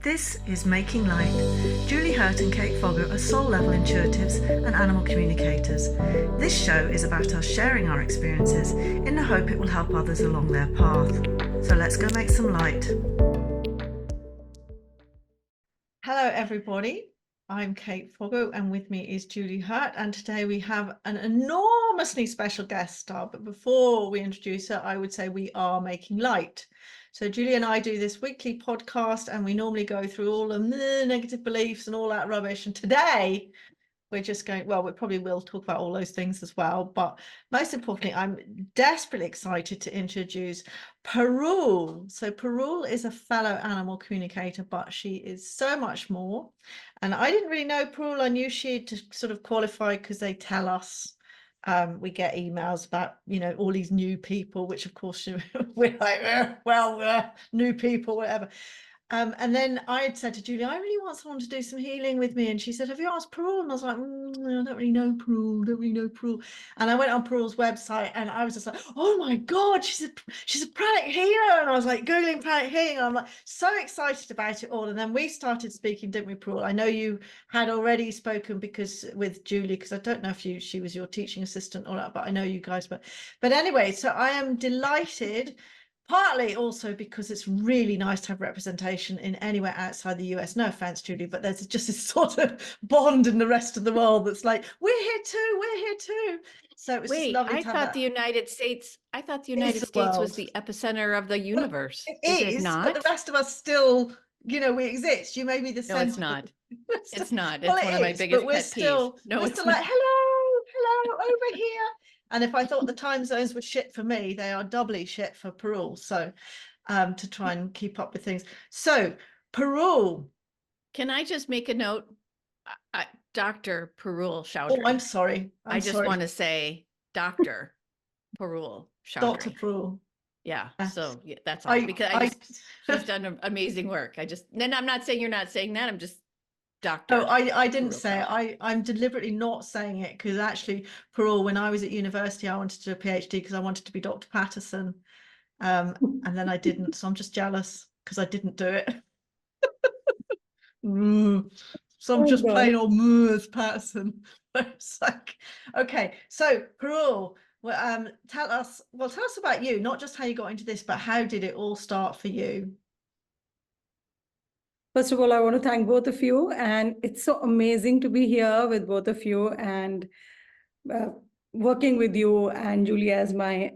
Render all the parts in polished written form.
This is Making Light. Julie Hurt and Kate Fogger are Soul Level Intuitives and Animal Communicators. This show is about us sharing our experiences in the hope it will help others along their path. So let's go make some light. Hello everybody, I'm Kate Fogger and with me is Julie Hurt, and today we have an enormously special guest star. But before we introduce her, I would say we are making light. So Julie and I do this weekly podcast and we normally go through all the negative beliefs and all that rubbish. And today we're just going, well, we probably will talk about all those things as well. But most importantly, I'm desperately excited to introduce Parul. So Parul is a fellow animal communicator, but she is so much more. And I didn't really know Parul. I knew she'd sort of qualified because they tell us. We get emails about, all these new people, which of course we're like, new people, whatever. And then I had said to Julie, I really want someone to do some healing with me. And she said, have you asked Parul? And I was like, I don't really know Parul, And I went on Parul's website and I was just like, oh my God, she's a pranic healer. And I was like, Googling pranic healing. And I'm like, so excited about it all. And then we started speaking, didn't we, Parul? I know you had already spoken with Julie, because I don't know if she was your teaching assistant or not, but I know you guys were. But anyway, so I am delighted. Partly also because it's really nice to have representation in anywhere outside the US. No offense, Julie, but there's just this sort of bond in the rest of the world that's like, we're here too. So it was just lovely to have that. I thought the United States was the epicenter of the universe. It is it not? but the rest of us still, we exist. You may be the center. No, it's not. It's not. It's one of my biggest pet peeves. No, it's still like, hello, over here. And if I thought the time zones were shit for me, they are doubly shit for Parul. So to try and keep up with things. So Parul. Can I just make a note? Dr. Parul Chaudhri. Oh, I'm sorry. I just want to say Dr. Parul Chaudhri. Dr. Parul. Yeah. So yeah, that's all. Because she's done amazing work. Then I'm not saying you're not saying that. I'm just Dr. No, I didn't say it. I'm deliberately not saying it because actually, Parul, when I was at university, I wanted to do a PhD because I wanted to be Dr. Patterson. And then I didn't. So I'm just jealous because I didn't do it. So I'm just plain old Patterson. It's like, okay. So Parul, tell us about you, not just how you got into this, but how did it all start for you? First of all, I want to thank both of you, and it's so amazing to be here with both of you and working with you and Julie as my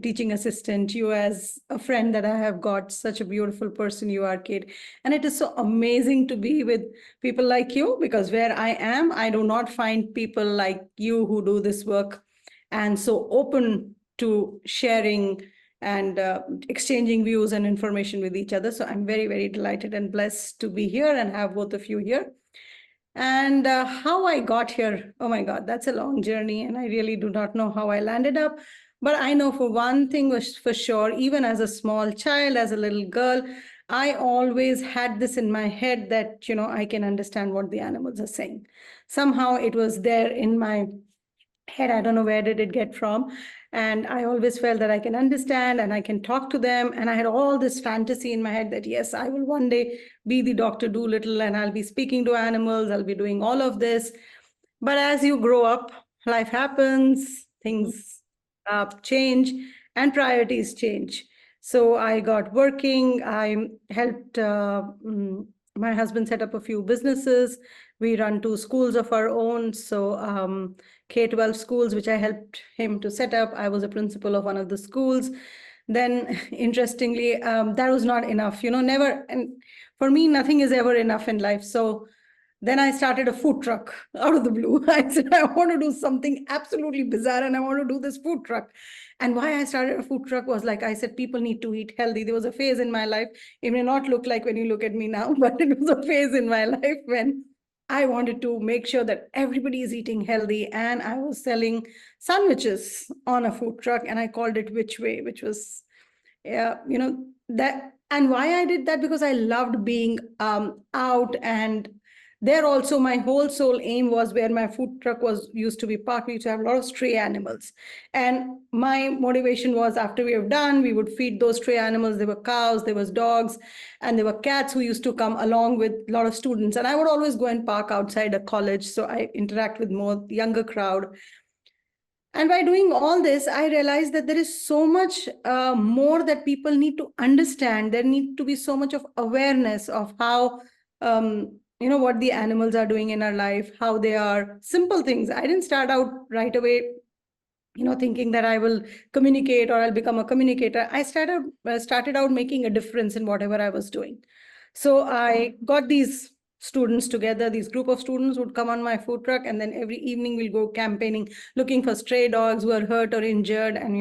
teaching assistant, you as a friend that I have got, such a beautiful person you are, Kate. And it is so amazing to be with people like you, because where I am, I do not find people like you who do this work and so open to sharing and exchanging views and information with each other. So I'm very, very delighted and blessed to be here and have both of you here. And how I got here, oh my God, that's a long journey. And I really do not know how I landed up. But I know for one thing was for sure, even as a small child, as a little girl, I always had this in my head that, I can understand what the animals are saying. Somehow it was there in my head. I don't know where did it get from. And I always felt that I can understand and I can talk to them. And I had all this fantasy in my head that, yes, I will one day be the Dr. Dolittle and I'll be speaking to animals. I'll be doing all of this. But as you grow up, life happens, things change and priorities change. So I got working. I helped my husband set up a few businesses. We run 2 schools of our own. So K-12 schools, which I helped him to set up. I was a principal of one of the schools. Then, interestingly, that was not enough, never. And for me, nothing is ever enough in life. So then I started a food truck out of the blue. I said, I want to do something absolutely bizarre and I want to do this food truck. And why I started a food truck was, like I said, people need to eat healthy. There was a phase in my life. It may not look like when you look at me now, but it was a phase in my life when I wanted to make sure that everybody is eating healthy. And I was selling sandwiches on a food truck and I called it Which Way, which was, that. And why I did that, because I loved being out and There also, my whole sole aim was where my food truck was used to be parked. We used to have a lot of stray animals. And my motivation was, after we have done, we would feed those stray animals. There were cows, there was dogs, and there were cats who used to come along with a lot of students. And I would always go and park outside a college, so I interact with more younger crowd. And by doing all this, I realized that there is so much more that people need to understand. There need to be so much of awareness of how, what the animals are doing in our life, how they are simple things. I didn't start out right away, thinking that I will communicate or I'll become a communicator. I started out making a difference in whatever I was doing. So I got these students together. These group of students would come on my food truck, and then every evening we'll go campaigning, looking for stray dogs who are hurt or injured, and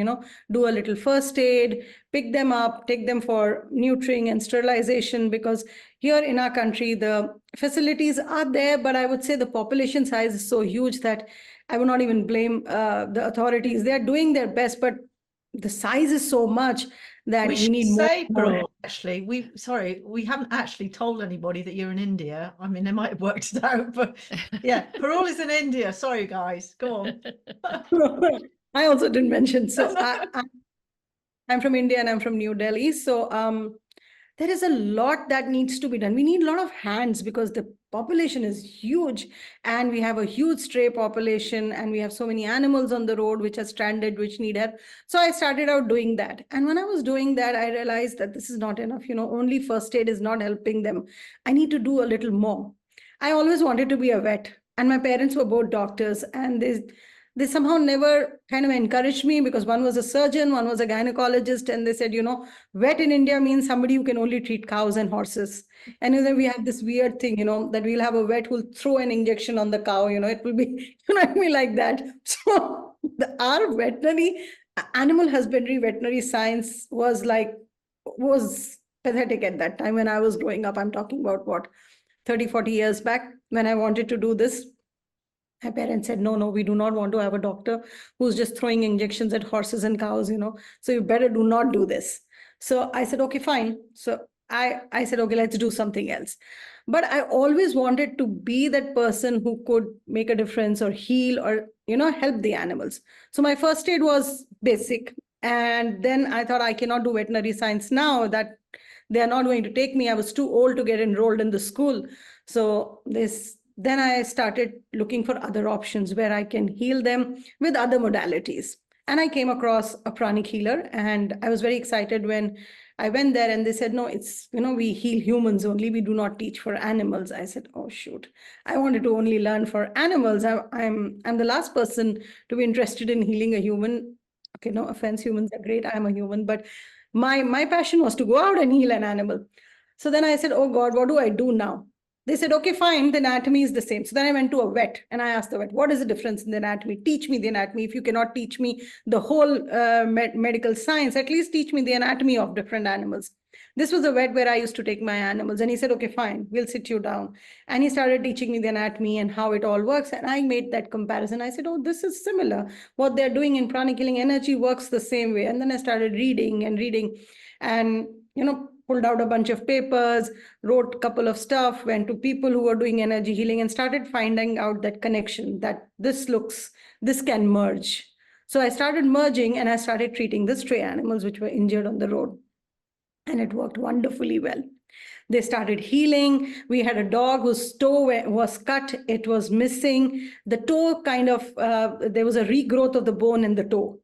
do a little first aid, pick them up, take them for neutering and sterilization, because here in our country the facilities are there, but I would say the population size is so huge that I would not even blame the authorities. They are doing their best, but the size is so much that we need more. Parul, actually, we haven't actually told anybody that you're in India. I mean, they might have worked it out, but yeah, Parul is in India. Sorry, guys. Go on. I also didn't mention. So I'm from India and I'm from New Delhi. So there is a lot that needs to be done. We need a lot of hands because the population is huge, and we have a huge stray population, and we have so many animals on the road which are stranded, which need help. So I started out doing that. And when I was doing that, I realized that this is not enough. Only first aid is not helping them. I need to do a little more. I always wanted to be a vet, and my parents were both doctors, and they somehow never kind of encouraged me, because one was a surgeon, one was a gynecologist, and they said, vet in India means somebody who can only treat cows and horses. And then we have this weird thing, that we'll have a vet who'll throw an injection on the cow, it will be, like that. So our animal husbandry, veterinary science was pathetic at that time when I was growing up. I'm talking about 30, 40 years back, when I wanted to do this. My parents said, no, we do not want to have a doctor who's just throwing injections at horses and cows, so you better do not do this. So I said, okay, fine. So I said, okay, let's do something else. But I always wanted to be that person who could make a difference or heal or, help the animals. So my first aid was basic. And then I thought, I cannot do veterinary science now, that they are not going to take me. I was too old to get enrolled in the school. So then I started looking for other options where I can heal them with other modalities. And I came across a pranic healer, and I was very excited when I went there, and they said, no, it's, we heal humans only. We do not teach for animals. I said, oh, shoot. I wanted to only learn for animals. I'm the last person to be interested in healing a human. Okay, no offense, humans are great. I'm a human, but my passion was to go out and heal an animal. So then I said, oh God, what do I do now? They said, okay, fine, the anatomy is the same. So then I went to a vet, and I asked the vet, what is the difference in the anatomy? Teach me the anatomy. If you cannot teach me the whole medical science, at least teach me the anatomy of different animals. This was a vet where I used to take my animals, and he said, okay, fine, we'll sit you down. And he started teaching me the anatomy and how it all works. And I made that comparison. I said, oh, this is similar. What they're doing in pranic healing energy works the same way. And then I started reading and, pulled out a bunch of papers, wrote a couple of stuff, went to people who were doing energy healing, and started finding out that connection, that this can merge. So I started merging, and I started treating the stray animals which were injured on the road. And it worked wonderfully well. They started healing. We had a dog whose toe was cut. It was missing. The toe there was a regrowth of the bone in the toe.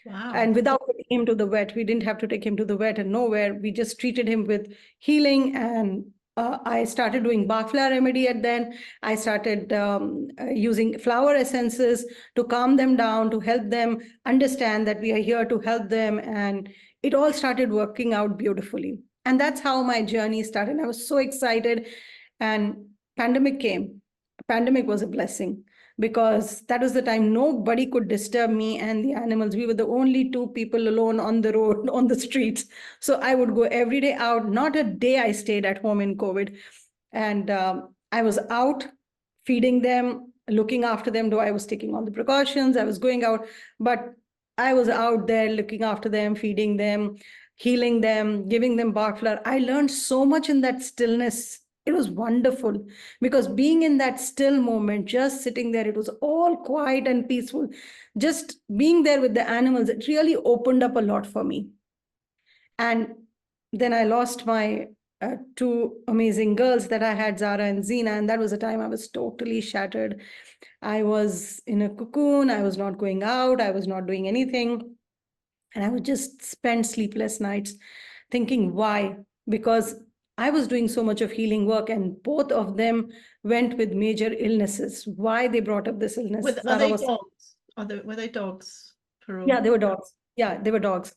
Wow. And without taking him to the vet, we didn't have to take him to the vet and nowhere. We just treated him with healing. And I started doing Bach flower remedy at then. I started using flower essences to calm them down, to help them understand that we are here to help them. And it all started working out beautifully. And that's how my journey started. I was so excited. And pandemic came. Pandemic was a blessing, because that was the time nobody could disturb me and the animals. We were the only two people alone on the road, on the streets. So I would go every day out. Not a day I stayed at home in COVID. And I was out feeding them, looking after them, though I was taking all the precautions. I was going out, but I was out there looking after them, feeding them, healing them, giving them Bach flower. I learned so much in that stillness it was wonderful, because being in that still moment, just sitting there, it was all quiet and peaceful. Just being there with the animals, it really opened up a lot for me. And then I lost my two amazing girls that I had, Zara and Zina, and that was a time I was totally shattered. I was in a cocoon. I was not going out. I was not doing anything. And I would just spend sleepless nights thinking, why? Because I was doing so much of healing work, and both of them went with major illnesses. Why they brought up this illness? Are they dogs? Were they dogs? Yeah, they were dogs. Yeah, they were dogs.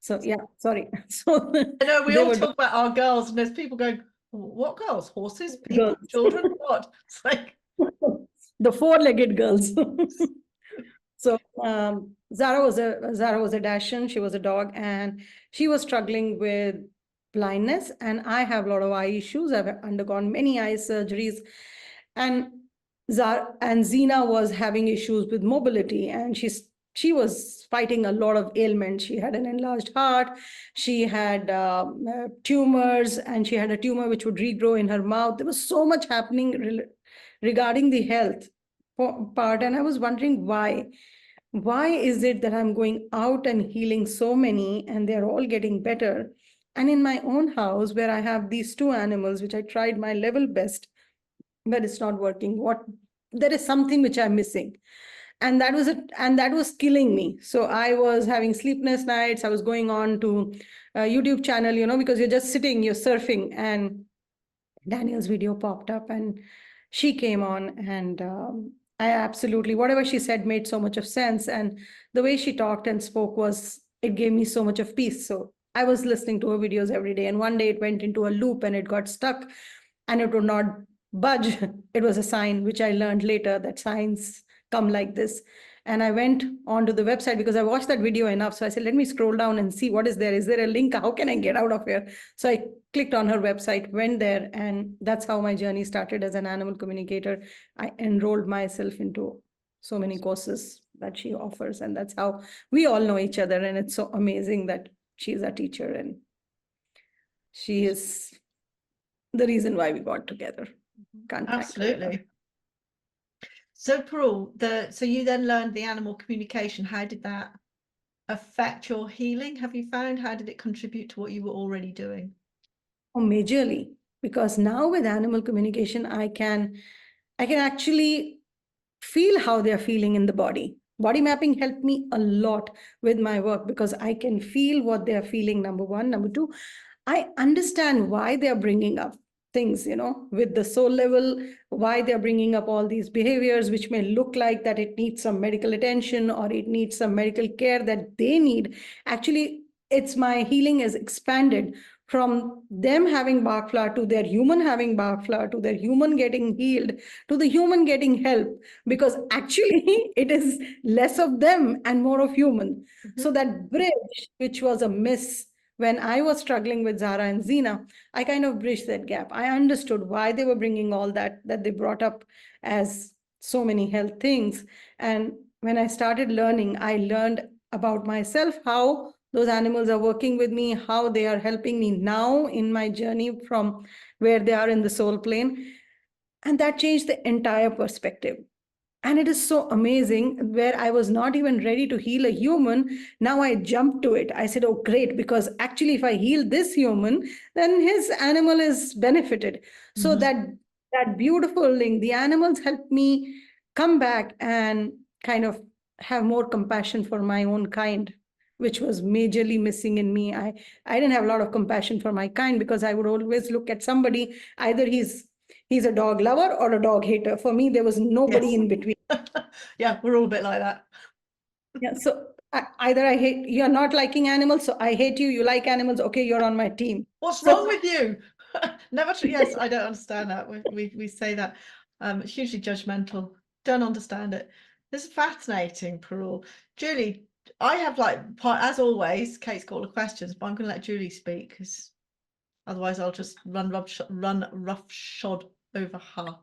So yeah, sorry. So I know we all talk about our girls, and there's people going, "What girls? Horses? People? Girls. Children? What?" It's like the four-legged girls. So Zara was a Dachshund. She was a dog, and she was struggling with blindness. And I have a lot of eye issues. I've undergone many eye surgeries, and Zina was having issues with mobility, and she was fighting a lot of ailments. She had an enlarged heart. She had tumors, and she had a tumor which would regrow in her mouth. There was so much happening regarding the health part, and I was wondering why. Why is it that I'm going out and healing so many and they're all getting better? And in my own house, where I have these two animals, which I tried my level best, but it's not working. There is something which I'm missing. And that was killing me. So I was having sleepless nights. I was going on to a YouTube channel, because you're just sitting, you're surfing, and Daniel's video popped up, and she came on, and I absolutely, whatever she said made so much of sense. And the way she talked and spoke it gave me so much of peace. So I was listening to her videos every day. And one day it went into a loop and it got stuck and it would not budge. It was a sign, which I learned later, that signs come like this. And I went onto the website because I watched that video enough. So I said, let me scroll down and see what is there. Is there a link? How can I get out of here? So I clicked on her website, went there, and that's how my journey started as an animal communicator. I enrolled myself into so many courses that she offers, and that's how we all know each other. And it's so amazing that she's a teacher, and she is the reason why we got together. Absolutely. So Parul, so you then learned the animal communication. How did that affect your healing? Have you found? How did it contribute to what you were already doing? Oh, majorly, because now with animal communication, I can actually feel how they're feeling in the body. Body mapping helped me a lot with my work, because I can feel what they're feeling, number one. Number two, I understand why they're bringing up things, with the soul level, why they're bringing up all these behaviors, which may look like that it needs some medical attention or it needs some medical care that they need. Actually, it's my healing is expanded from them having Bach flower to their human having Bach flower to their human getting healed to the human getting help, because actually it is less of them and more of human. So that bridge, which was a miss when I was struggling with Zara and Zina, I kind of bridged that gap. I understood why they were bringing all that they brought up as so many health things. And when I started learning, I learned about myself, how those animals are working with me, how they are helping me now in my journey from where they are in the soul plane. And that changed the entire perspective. And it is so amazing, where I was not even ready to heal a human. Now I jumped to it. I said, oh, great, because actually, if I heal this human, then his animal is benefited. So that beautiful thing, the animals helped me come back and kind of have more compassion for my own kind, which was majorly missing in me. I didn't have a lot of compassion for my kind, because I would always look at somebody, either he's a dog lover or a dog hater. For me, there was nobody in between. Yeah, we're all a bit like that. Yeah, so either I hate, you're not liking animals, so I hate you, you like animals, okay, you're on my team. What's wrong with you? Never true. Yes, I don't understand that. We say that. Hugely judgmental. Don't understand it. This is fascinating, Parul. Julie, I have as always, Kate's got all the questions, but I'm going to let Julie speak, because otherwise I'll just run roughshod over her.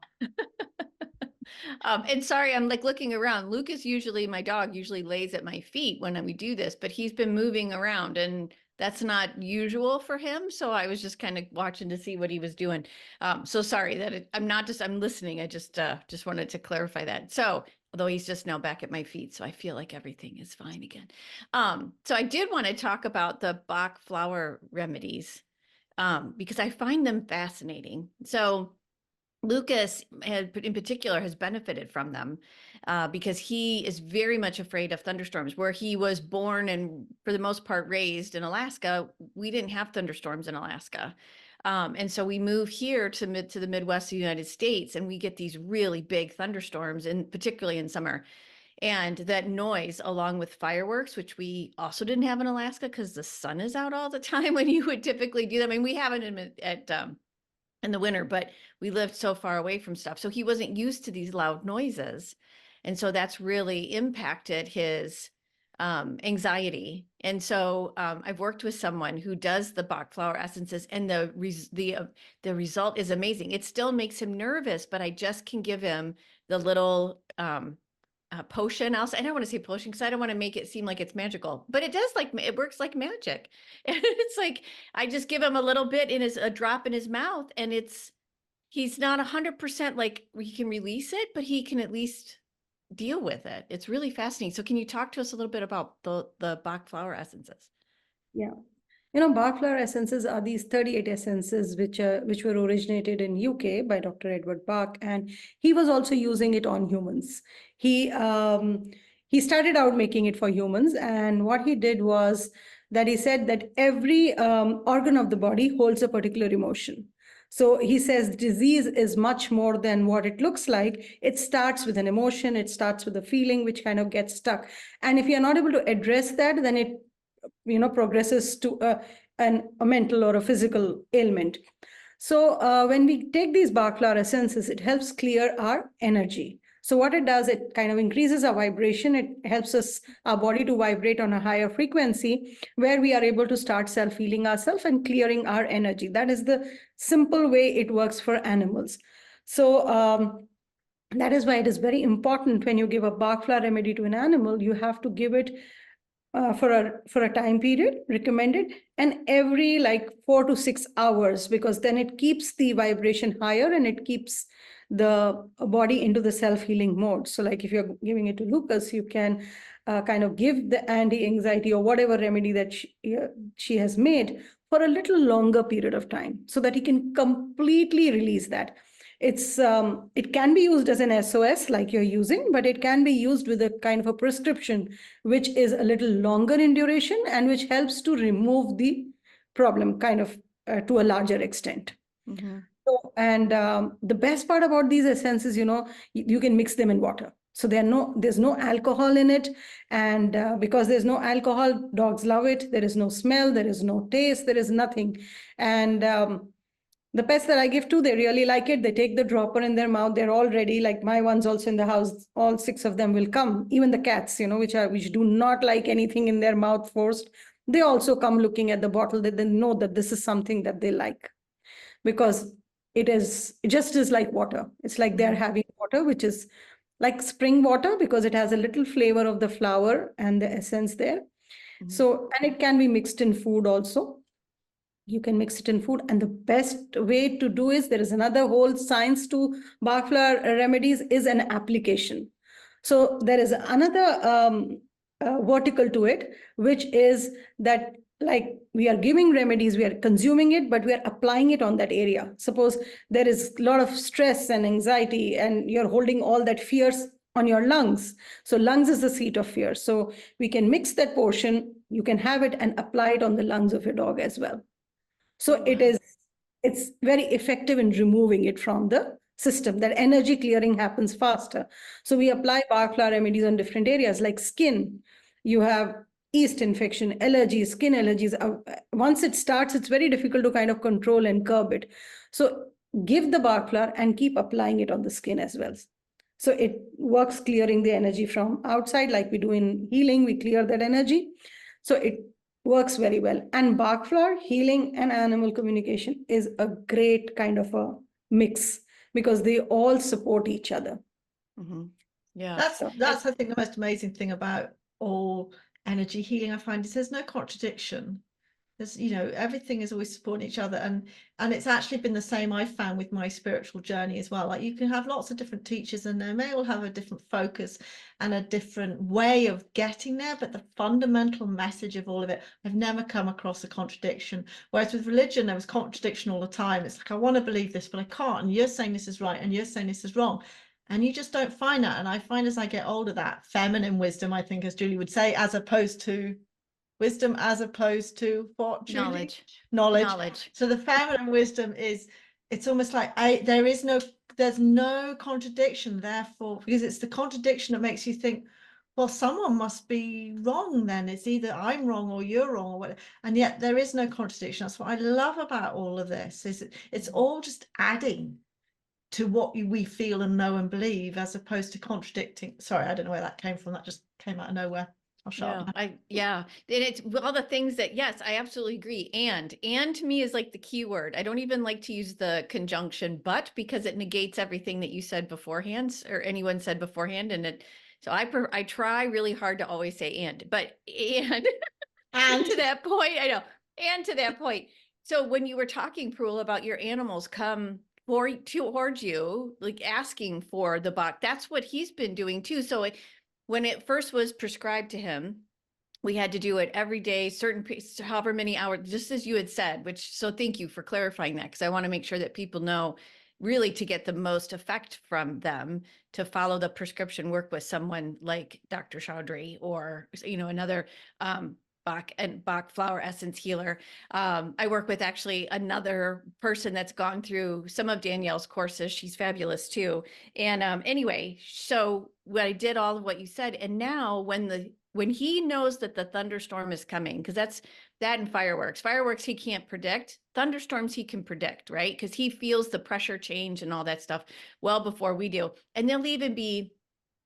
And sorry, I'm looking around. Lucas my dog usually lays at my feet when we do this, but he's been moving around, and That's not usual for him. So I was just kind of watching to see what he was doing. So sorry that I'm listening. I just wanted to clarify that. So although he's just now back at my feet, so I feel like everything is fine again. So I did want to talk about the Bach flower remedies, because I find them fascinating. So Lucas in particular has benefited from them, because he is very much afraid of thunderstorms. Where he was born and for the most part raised in Alaska, we didn't have thunderstorms in Alaska. And so we move here to the Midwest of the United States, and we get these really big thunderstorms, and particularly in summer. And that noise, along with fireworks, which we also didn't have in Alaska because the sun is out all the time when you would typically do them. I mean, we have it in the winter, but we lived so far away from stuff. So he wasn't used to these loud noises. And so that's really impacted his anxiety. And so I've worked with someone who does the Bach flower essences, and the result is amazing. It still makes him nervous, but I just can give him the little potion. I don't want to say potion because I don't want to make it seem like it's magical, but it does, like, it works like magic. And it's like, I just give him a little bit a drop in his mouth, and he's not 100% like he can release it, but he can at least deal with it. It's really fascinating. So can you talk to us a little bit about the Bach flower essences? Yeah. You know, Bach flower essences are these 38 essences which were originated in UK by Dr. Edward Bach, and he was also using it on humans. He started out making it for humans, and what he did was that he said that every organ of the body holds a particular emotion. So he says disease is much more than what it looks like. It starts with an emotion, it starts with a feeling which kind of gets stuck. And if you're not able to address that, then it progresses to a mental or a physical ailment. So when we take these Bach flower essences, it helps clear our energy. So what it does, it kind of increases our vibration. It helps our body to vibrate on a higher frequency, where we are able to start self-healing ourselves and clearing our energy. That is the simple way it works for animals. So that is why it is very important when you give a Bach flower remedy to an animal, you have to give it for a time period recommended, and every like 4 to 6 hours, because then it keeps the vibration higher and it keeps the body into the self-healing mode. So like if you're giving it to Lucas, you can kind of give the anti-anxiety or whatever remedy that she has made for a little longer period of time, so that he can completely release that. It can be used as an SOS like you're using, but it can be used with a kind of a prescription, which is a little longer in duration and which helps to remove the problem kind of to a larger extent. Mm-hmm. So, and the best part about these essences, you can mix them in water. So there's no alcohol in it. And because there's no alcohol, dogs love it. There is no smell, there is no taste, there is nothing. And the pets that I give to, they really like it. They take the dropper in their mouth. They're all ready. Like my ones also in the house, all 6 of them will come. Even the cats, which do not like anything in their mouth forced, they also come looking at the bottle. They know that this is something that they like, because it just is like water. It's like they're having water, which is like spring water, because it has a little flavor of the flower and the essence there. Mm-hmm. So, and it can be mixed in food also. You can mix it in food. And the best way to do is, there is another whole science to Bach flower remedies, is an application. So there is another vertical to it, which is that, like, we are giving remedies, we are consuming it, but we are applying it on that area. Suppose there is a lot of stress and anxiety, and you're holding all that fears on your lungs. So lungs is the seat of fear. So we can mix that portion, you can have it and apply it on the lungs of your dog as well. So it's very effective in removing it from the system. That energy clearing happens faster. So we apply Bach flower remedies on different areas, like skin. You have yeast infection, allergies, skin allergies. Once it starts, it's very difficult to kind of control and curb it. So give the Bach flower and keep applying it on the skin as well. So it works clearing the energy from outside, like we do in healing, we clear that energy. So it works very well. And Bach flower healing and animal communication is a great kind of a mix, because they all support each other. Mm-hmm. Yeah, that's I think the most amazing thing about all energy healing. I find is there's no contradiction. There's, you know, everything is always supporting each other, and it's actually been the same I found with my spiritual journey as well. Like, you can have lots of different teachers and they may all have a different focus and a different way of getting there, but the fundamental message of all of it, I've never come across a contradiction. Whereas with religion, there was contradiction all the time. It's like, I want to believe this, but I can't, and you're saying this is right and you're saying this is wrong, and you just don't find that. And I find as I get older, that feminine wisdom, I think, as Julie would say, as opposed to wisdom, as opposed to what, Julie? Knowledge. So the feminine wisdom is, it's almost like there's no contradiction, therefore, because it's the contradiction that makes you think, well, someone must be wrong then. It's either I'm wrong or you're wrong or whatever. And yet there is no contradiction. That's what I love about all of this, is it's all just adding to what we feel and know and believe, as opposed to contradicting. Sorry, I don't know where that came from. That just came out of nowhere. I'll shut up. And it's all the things that, yes, I absolutely agree. And to me is like the key word. I don't even like to use the conjunction but, because it negates everything that you said beforehand or anyone said beforehand. So I try really hard to always say and to that point, I know, and to that point. So when you were talking, Parul, about your animals come towards you, like asking for the Bach, that's what he's been doing too. So when it first was prescribed to him, we had to do it every day, however many hours, just as you had said, so thank you for clarifying that, because I want to make sure that people know, really, to get the most effect from them, to follow the prescription, work with someone like Dr. Chaudhri or, another Bach flower essence healer. I work with actually another person that's gone through some of Danielle's courses. She's fabulous too. And anyway, so I did all of what you said. And now when he knows that the thunderstorm is coming, because that's that and fireworks he can't predict. Thunderstorms he can predict, right? Because he feels the pressure change and all that stuff well before we do. And they'll even be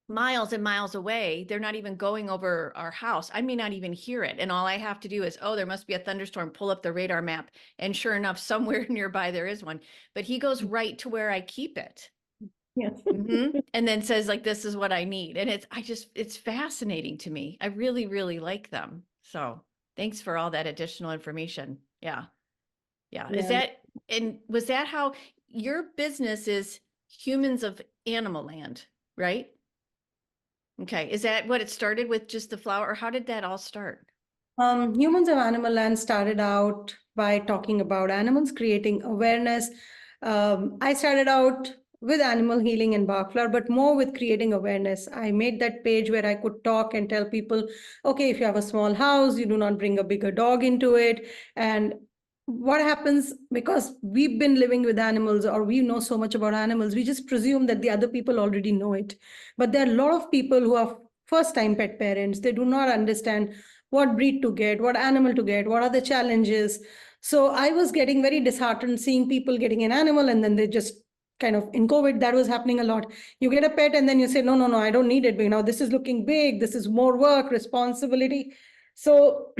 miles and miles away. They're not even going over our house. I may not even hear it. And all I have to do is, there must be a thunderstorm, pull up the radar map. And sure enough, somewhere nearby there is one. But he goes right to where I keep it. Yes. And then says, like, this is what I need. And it's fascinating to me. I really, really like them. So thanks for all that additional information. Yeah. Was that how your business is? Humans of Animal Land, right? Okay. Is that what it started with, just the flower, or how did that all start? Humans of Animal Land started out by talking about animals, creating awareness. I started out with animal healing and Bach flower, but more with creating awareness. I made that page where I could talk and tell people, okay, if you have a small house, you do not bring a bigger dog into it. And what happens, because we've been living with animals, or we know so much about animals, we just presume that the other people already know it. But there are a lot of people who are first-time pet parents. They do not understand what breed to get, what animal to get, what are the challenges. So I was getting very disheartened seeing people getting an animal and then they just kind of, in COVID, that was happening a lot. You get a pet and then you say, no, I don't need it. But now this is looking big. This is more work, responsibility. So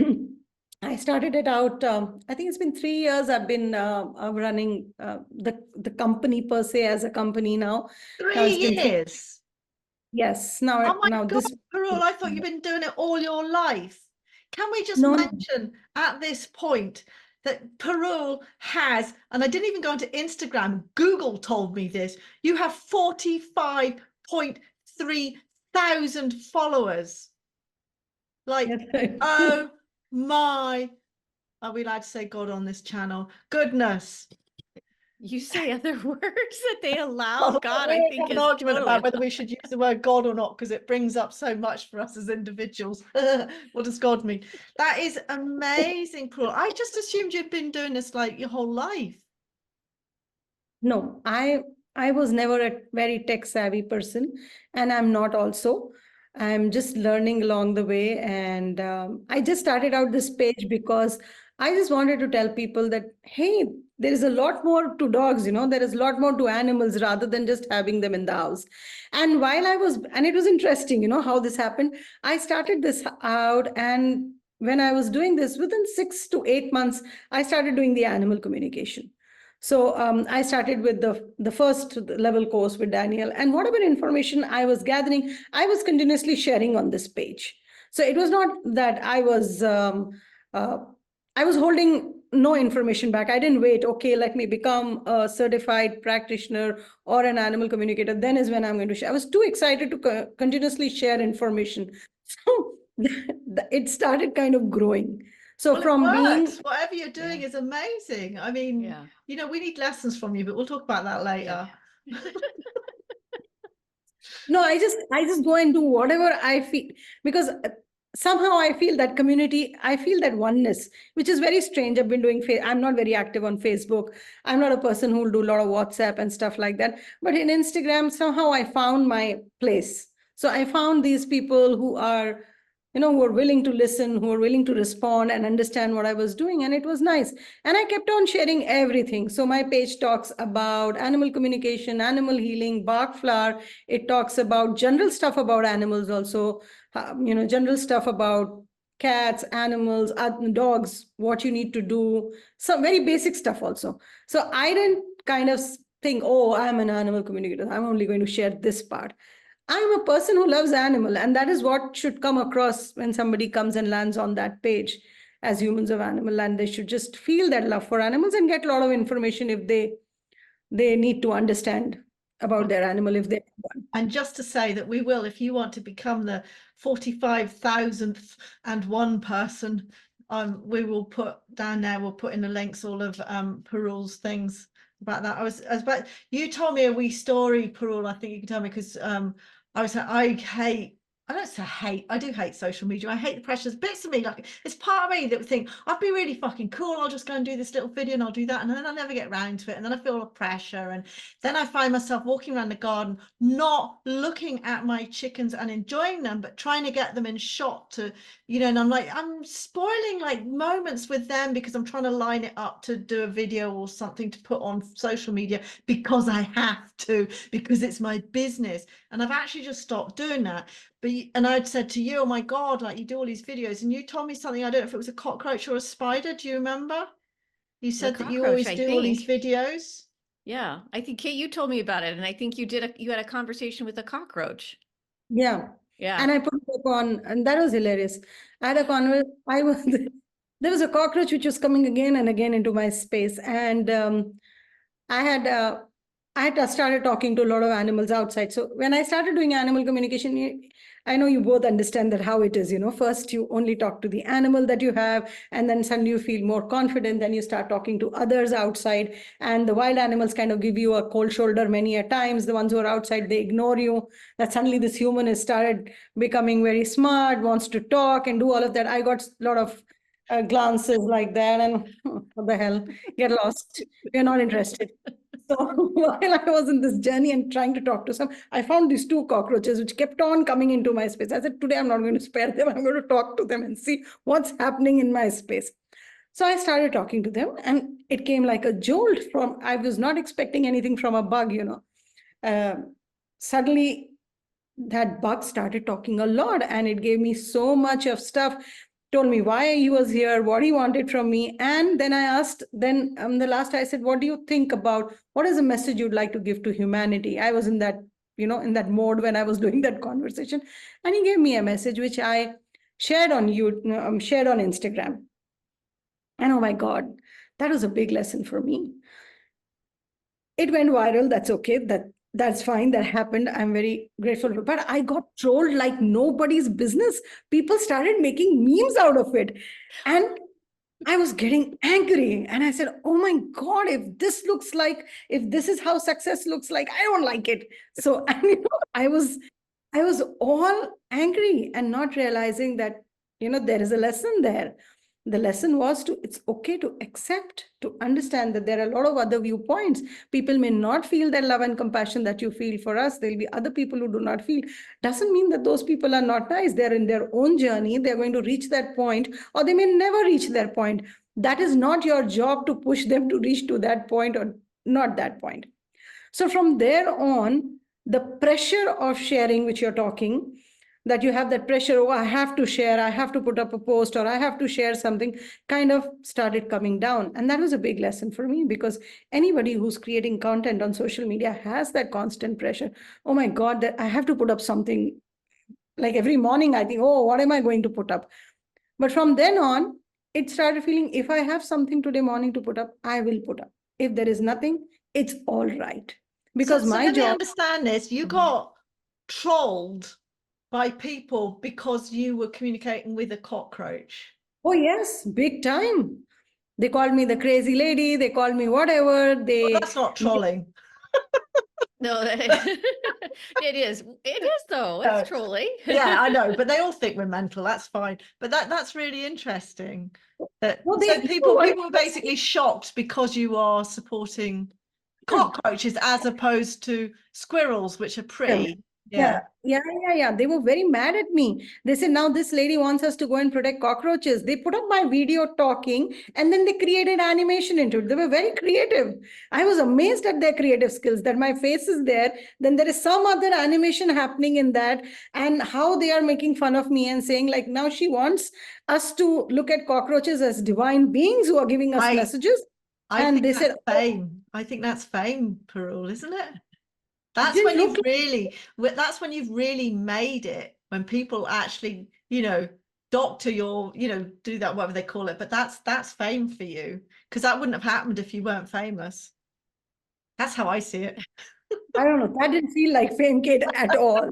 I started it out. I think it's been 3 years. I've been running the company per se as a company now. 3 years. Yes. Oh my God, Parul, I thought you've been doing it all your life. Can we just mention at this point that Parul has, and I didn't even go onto Instagram, Google told me this, you have 45.3 thousand followers. Like, oh my, are we allowed to say God on this channel? Goodness. You say other words that they allow. God, I think an argument about whether we should use the word God or not, because it brings up so much for us as individuals. What does God mean? That is amazing, Parul. I just assumed you'd been doing this like your whole life. No, I was never a very tech savvy person, and I'm not also. I'm just learning along the way. And I just started out this page because I just wanted to tell people that, hey, there is a lot more to dogs, there is a lot more to animals rather than just having them in the house. And and it was interesting, how this happened. I started this out, and when I was doing this, within 6 to 8 months, I started doing the animal communication. So I started with the first level course with Daniel, and whatever information I was gathering, I was continuously sharing on this page. So it was not that I was I was holding no information back. I didn't wait. Okay, let me become a certified practitioner or an animal communicator. Then is when I'm going to share. I was too excited to continuously share information. So it started kind of growing. So Well, from it being, works. Whatever you're doing Yeah. is amazing. I mean, Yeah. you know, we need lessons from you, but we'll talk about that later. no, I just go and do whatever I feel, because somehow I feel that community, I feel that oneness, which is very strange. I've been doing, I'm not very active on Facebook. I'm not a person who will do a lot of WhatsApp and stuff like that. But in Instagram, somehow I found my place. So I found these people who are, who are willing to listen, who are willing to respond and understand what I was doing. And it was nice. And I kept on sharing everything. So my page talks about animal communication, animal healing, Bach flower. It talks about general stuff about animals also, general stuff about cats, animals, dogs, what you need to do, some very basic stuff also. So I didn't kind of think, oh, I'm an animal communicator, I'm only going to share this part. I'm a person who loves animal, and that is what should come across when somebody comes and lands on that page as humans of animal land. They should just feel that love for animals and get a lot of information if they need to understand about their animal if they have one. And just to say that we will, if you want to become the 45,000th and one person, we will put down there, we'll put in the links, all of Parul's things about that. I was about, you told me a wee story, Parul, I think you can tell me, because I don't say hate, I do hate social media. I hate the pressures. Bits of me, like it's part of me that would think I'd be really fucking cool. I'll just go and do this little video and I'll do that. And then I never get around to it. And then I feel the pressure. And then I find myself walking around the garden, not looking at my chickens and enjoying them, but trying to get them in shot to, and I'm like, I'm spoiling like moments with them because I'm trying to line it up to do a video or something to put on social media because I have to, because it's my business. And I've actually just stopped doing that. And I'd said to you, oh my God, like you do all these videos, and you told me something, I don't know if it was a cockroach or a spider. Do you remember? You said that you always do all these videos. Yeah, I think Kate, you told me about it, and I think you had a conversation with a cockroach. Yeah. Yeah. And I put it on, and that was hilarious. I had a conversation. There was a cockroach which was coming again and again into my space, and I had started talking to a lot of animals outside. So when I started doing animal communication, I know you both understand that how it is. First you only talk to the animal that you have, and then suddenly you feel more confident. Then you start talking to others outside, and the wild animals kind of give you a cold shoulder many a times. The ones who are outside, they ignore you. That suddenly this human has started becoming very smart, wants to talk and do all of that. I got a lot of glances like that, and what the hell, get lost. We're not interested. So while I was in this journey and trying to talk to some, I found these two cockroaches which kept on coming into my space. I said, today I'm not going to spare them. I'm going to talk to them and see what's happening in my space. So I started talking to them, and it came like a jolt from, I was not expecting anything from a bug, Suddenly that bug started talking a lot, and it gave me so much of stuff, told me why he was here, what he wanted from me. And then I asked, then the last I said, what do you think about, what is a message you'd like to give to humanity? I was in that, in that mode when I was doing that conversation. And he gave me a message, which I shared on shared on Instagram. And oh my God, that was a big lesson for me. It went viral. That's okay. That's fine. That happened. I'm very grateful. But I got trolled like nobody's business. People started making memes out of it. And I was getting angry. And I said, oh my God, if this is how success looks like, I don't like it. So I was all angry and not realizing that, there is a lesson there. The lesson was it's okay to accept, to understand that there are a lot of other viewpoints. People may not feel that love and compassion that you feel for us. There'll be other people who do not feel. Doesn't mean that those people are not nice. They're in their own journey. They're going to reach that point, or they may never reach their point. That is not your job to push them to reach to that point or not that point. So from there on, the pressure of sharing, which you're talking, that you have that pressure, oh, I have to share, I have to put up a post, or I have to share something, kind of started coming down. And that was a big lesson for me, because anybody who's creating content on social media has that constant pressure. Oh my God, that I have to put up something. Like every morning, I think, oh, what am I going to put up? But from then on, it started feeling if I have something today morning to put up, I will put up. If there is nothing, it's all right. Because so my let me job, understand this. You got trolled by people because you were communicating with a cockroach. oh yes, big time. They called me the crazy lady, they called me whatever. Well, They that's not trolling. No, that it is. It is though. It's No. trolling. Yeah, I know, but they all think we're mental. That's fine. But that's really interesting. That no, so they people were basically shocked because you are supporting cockroaches as opposed to squirrels, which are pretty. Yeah, Yeah. yeah. They were very mad at me. They said, now this lady wants us to go and protect cockroaches. They put up my video talking and then they created animation into it. They were very creative. I was amazed at their creative skills that my face is there. Then there is some other animation happening in that, and how they are making fun of me and saying, like, now she wants us to look at cockroaches as divine beings who are giving us messages. I And think they that's said, oh, fame. I think that's fame, Parul, isn't it? it That's didn't when look that's when you've really made it, when people actually, doctor your, do that, whatever they call it. But that's fame for you, because that wouldn't have happened if you weren't famous. That's how I see it. I don't know. That didn't feel like fame, Kate, at all.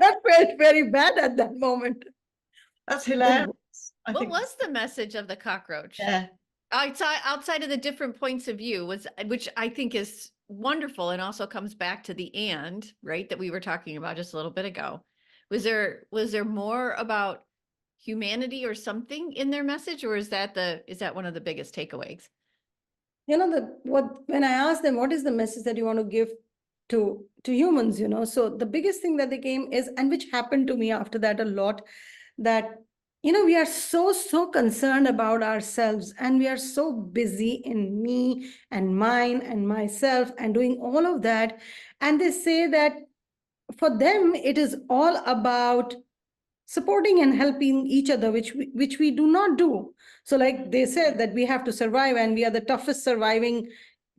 That felt very bad at that moment. That's hilarious. I What think, was the message of the cockroach? yeah. Outside of the different points of view, which I think is wonderful, and also comes back to the and, right, that we were talking about just a little bit ago. Was there more about humanity or something in their message, or is that one of the biggest takeaways? You know, when I asked them, what is the message that you want to give to humans, so the biggest thing that they came is, and which happened to me after that a lot, that we are so concerned about ourselves, and we are so busy in me and mine and myself and doing all of that. And they say that for them it is all about supporting and helping each other, which we do not do. So like they said that we have to survive, and we are the toughest surviving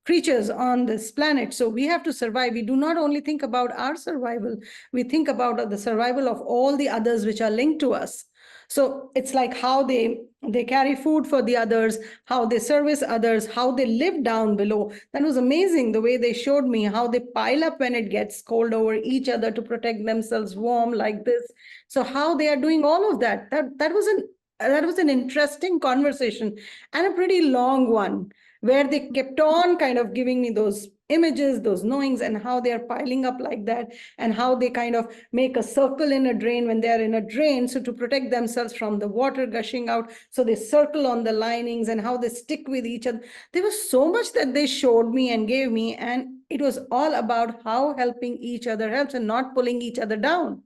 creatures on this planet, so we have to survive. We do not only think about our survival, we think about the survival of all the others which are linked to us. So it's like how they carry food for the others, how they service others, how they live down below. That was amazing, the way they showed me how they pile up when it gets cold over each other to protect themselves warm like this. So how they are doing all of that, that was an interesting conversation, and a pretty long one, where they kept on kind of giving me those images, those knowings, and how they are piling up like that, and how they kind of make a circle in a drain when they are in a drain, so to protect themselves from the water gushing out, so they circle on the linings, and how they stick with each other. There was so much that they showed me and gave me, and it was all about how helping each other helps and not pulling each other down.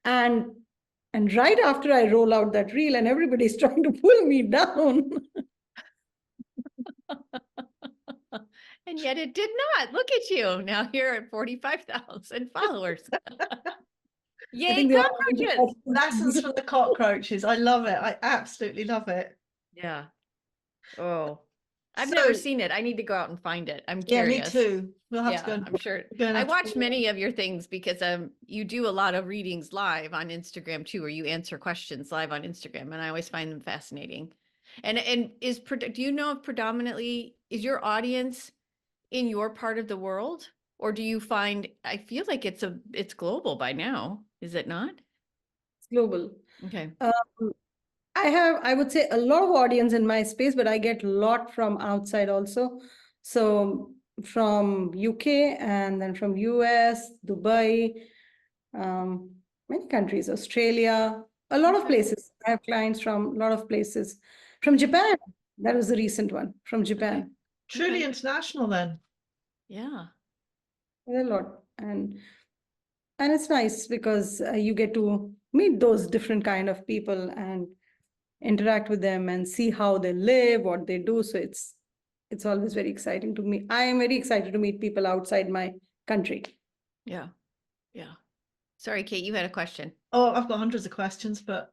And right after I roll out that reel and everybody's trying to pull me down. And yet it did not. Look at you. Now you're at 45,000 followers. I Yay, think they all cockroaches. Lessons from the cockroaches. I love it. I absolutely love it. Yeah. Oh, I've So, never seen it. I need to go out and find it. I'm yeah, me curious. too. We'll have to Yeah, go and I'm sure. go and I have to- watch many of your things because you do a lot of readings live on Instagram too, or you answer questions live on Instagram, and I always find them fascinating. And do you know if predominantly is your audience in your part of the world, or do you find, I feel like it's global by now, is it not? It's global. Okay. I would say, a lot of audience in my space, but I get a lot from outside also. So from UK, and then from US, Dubai, many countries, Australia, a lot of Okay. places. I have clients from a lot of places. From Japan, that was the recent one, from Japan. Truly Okay. international then. Yeah. A lot. And it's nice because you get to meet those different kind of people and interact with them and see how they live, what they do. So it's always very exciting to me. I am very excited to meet people outside my country. Yeah. Yeah. Sorry, Kate, you had a question. Oh, I've got hundreds of questions, but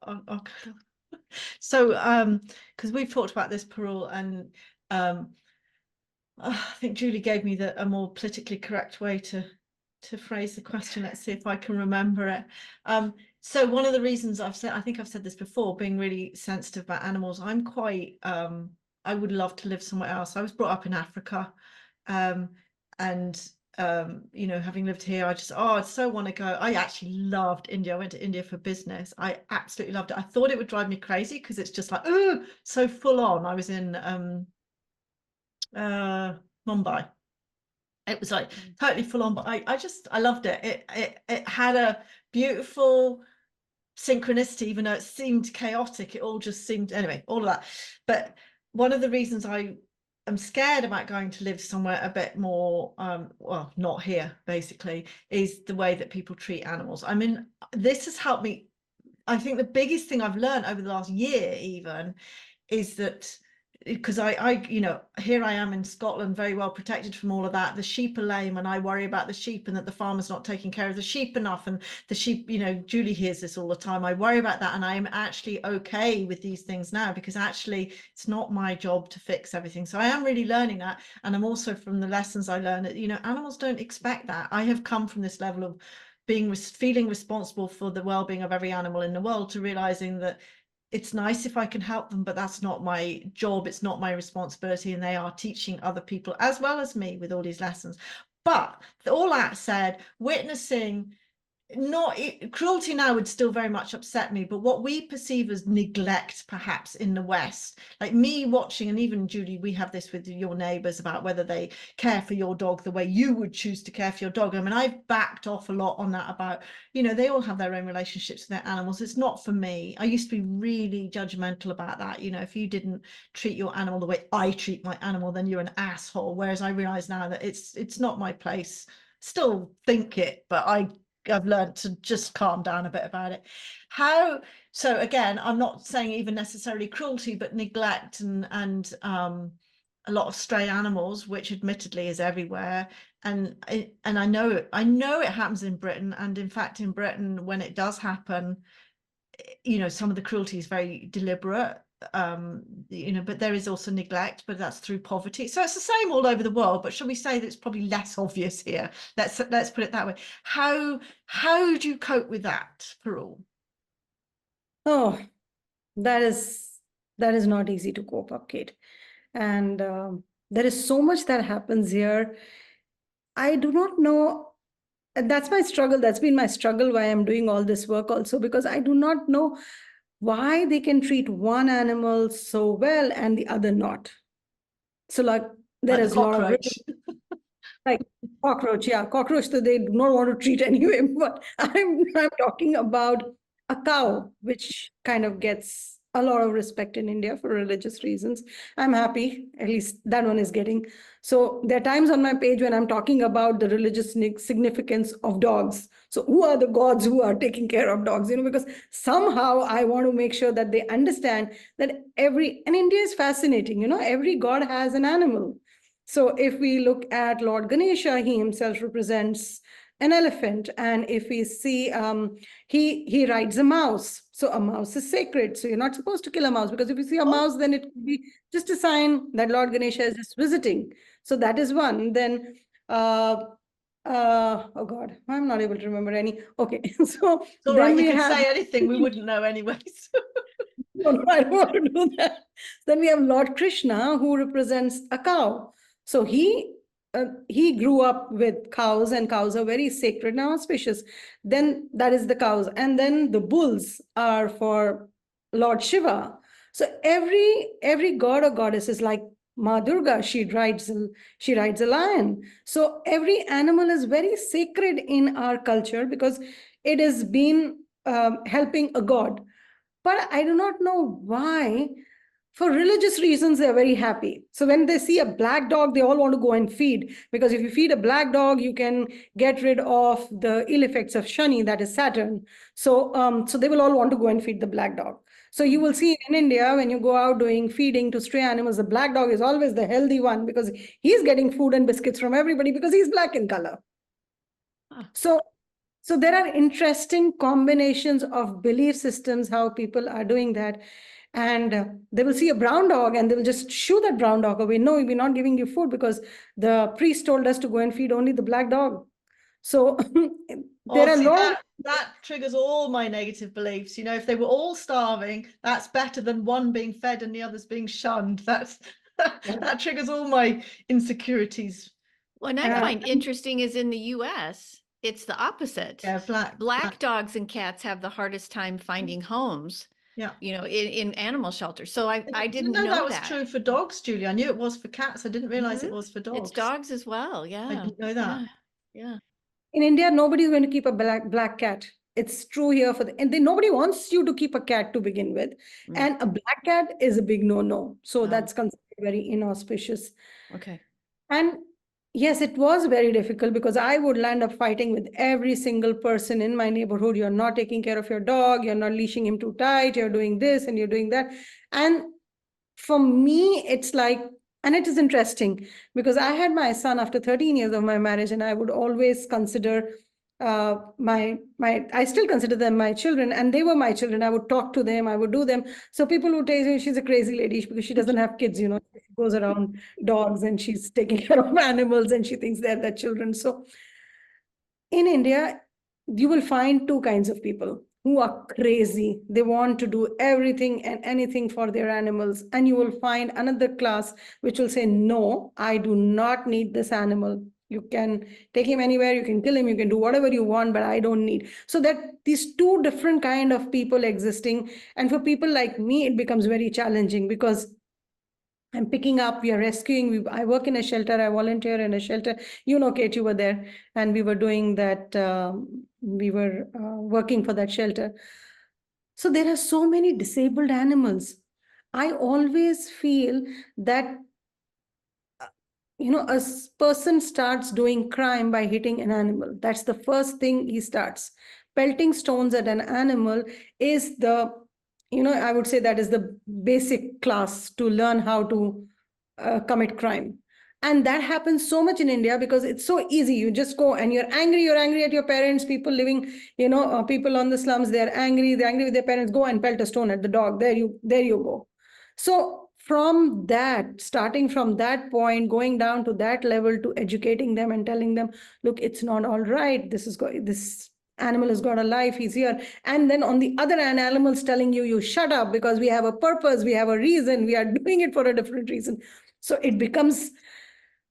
so because we've talked about this, Parul, and I think Julie gave me a more politically correct way to phrase the question. Let's see if I can remember it. So one of the reasons I think I've said this before, being really sensitive about animals, I'm quite, I would love to live somewhere else. I was brought up in Africa, and having lived here, I so want to go. I actually loved India. I went to India for business. I absolutely loved it. I thought it would drive me crazy because it's just like, oh, so full on. I was in Mumbai. It was like totally full on, but I loved it. It had a beautiful synchronicity, even though it seemed chaotic. It all just seemed, anyway, all of that. But one of the reasons I am scared about going to live somewhere a bit more, well, not here, basically, is the way that people treat animals. I mean, this has helped me. I think the biggest thing I've learned over the last year even is that, because here I am in Scotland, very well protected from all of that. The sheep are lame and I worry about the sheep and that the farmer's not taking care of the sheep enough, and the sheep, Julie hears this all the time. I worry about that, and I am actually okay with these things now, because actually it's not my job to fix everything. So I am really learning that, and I'm also, from the lessons I learned, that animals don't expect that. I have come from this level of feeling responsible for the well-being of every animal in the world, to realizing that it's nice if I can help them, but that's not my job. It's not my responsibility. And they are teaching other people as well as me with all these lessons. But all that said, witnessing, cruelty now would still very much upset me, but what we perceive as neglect, perhaps in the West, like me watching, and even Julie, we have this with your neighbors about whether they care for your dog the way you would choose to care for your dog. I mean, I've backed off a lot on that, about, they all have their own relationships with their animals. It's not for me. I used to be really judgmental about that. If you didn't treat your animal the way I treat my animal, then you're an asshole. Whereas I realize now that it's not my place. Still think it, but I've learned to just calm down a bit about it. So again, I'm not saying even necessarily cruelty, but neglect and a lot of stray animals, which admittedly is everywhere. And I know it happens in Britain. And in fact, in Britain, when it does happen, some of the cruelty is very deliberate. But there is also neglect, but that's through poverty. So it's the same all over the world, but shall we say that it's probably less obvious here? Let's put it that way. How do you cope with that, Parul? Oh, that is not easy to cope up, Kate. And there is so much that happens here. I do not know. And that's my struggle. That's been my struggle, why I'm doing all this work also, because I do not know why they can treat one animal so well and the other not. So like there is a lot of like cockroach, so they do not want to treat anyway. But I'm talking about a cow, which kind of gets a lot of respect in India for religious reasons. I'm happy, at least that one is getting. So there are times on my page when I'm talking about the religious significance of dogs. So who are the gods who are taking care of dogs? Because somehow I want to make sure that they understand that and India is fascinating, every god has an animal. So if we look at Lord Ganesha, he himself represents an elephant. And if we see, he rides a mouse. So a mouse is sacred. So you're not supposed to kill a mouse, because if you see a mouse, then it could be just a sign that Lord Ganesha is just visiting. So that is one. Then, oh God, I'm not able to remember any. Okay, so it's all then right. we You can have... say anything, we wouldn't know anyway. No, I don't want to do that. Then we have Lord Krishna, who represents a cow. So he grew up with cows, and cows are very sacred and auspicious. Then that is the cows. And then the bulls are for Lord Shiva. So every god or goddess is like Ma Durga, she rides a lion. So every animal is very sacred in our culture, because it has been helping a god. But I do not know why. For religious reasons, they're very happy. So when they see a black dog, they all want to go and feed. Because if you feed a black dog, you can get rid of the ill effects of Shani, that is Saturn. So, so they will all want to go and feed the black dog. So you will see in India, when you go out doing feeding to stray animals, the black dog is always the healthy one, because he's getting food and biscuits from everybody, because he's black in color. So there are interesting combinations of belief systems, how people are doing that. And they will see a brown dog and they will just shoo that brown dog away. No, we're not giving you food because the priest told us to go and feed only the black dog. So Oh, there are see, a lot of that triggers all my negative beliefs. You know, if they were all starving, that's better than one being fed and the others being shunned. That's that triggers all my insecurities. What I find interesting is in the US, it's the opposite. Yeah, Black dogs and cats have the hardest time finding homes, Yeah. you know, in animal shelters. So I didn't know know that was true for dogs, Julie. I knew it was for cats. I didn't realize it was for dogs. It's dogs as well. I Yeah. didn't know that. Yeah. in India, nobody's going to keep a black cat. It's true here and nobody wants you to keep a cat to begin with. And a black cat is a big no-no. So that's considered very inauspicious. Okay. And yes, it was very difficult because I would land up fighting with every single person in my neighborhood. You're not taking care of your dog. You're not leashing him too tight. You're doing this and you're doing that. And for me, it's like, and it is interesting because I had my son after 13 years of my marriage, and I would always consider I still consider them my children, and they were my children. I would talk to them, I would do them. So people would say she's a crazy lady because she doesn't have kids, you know, she goes around dogs and she's taking care of animals and she thinks they're their children. So in India, you will find two kinds of people who are crazy. They want to do everything and anything for their animals. And you will find another class which will say, no, I do not need this animal. You can take him anywhere, you can kill him, you can do whatever you want, but I don't need. So that these two different kind of people existing. And for people like me, it becomes very challenging because I'm picking up, we are rescuing. I work in a shelter, I volunteer in a shelter. You know, Kate, you were there, and we were doing that, we were working for that shelter. So there are so many disabled animals. I always feel that, you know, a person starts doing crime by hitting an animal. That's the first thing he starts. Pelting stones at an animal is the, you know, I would say that is the basic class to learn how to commit crime. And that happens so much in India because it's so easy. You just go and you're angry at your parents, people living, you know, people on the slums, they're angry with their parents, go and pelt a stone at the dog. There you go. So from that, starting from that point, going down to that level to educating them and telling them, look, it's not all right. This animal has got a life, he's here. And then on the other hand, animals telling you, you shut up because we have a purpose, we have a reason, we are doing it for a different reason. So it becomes,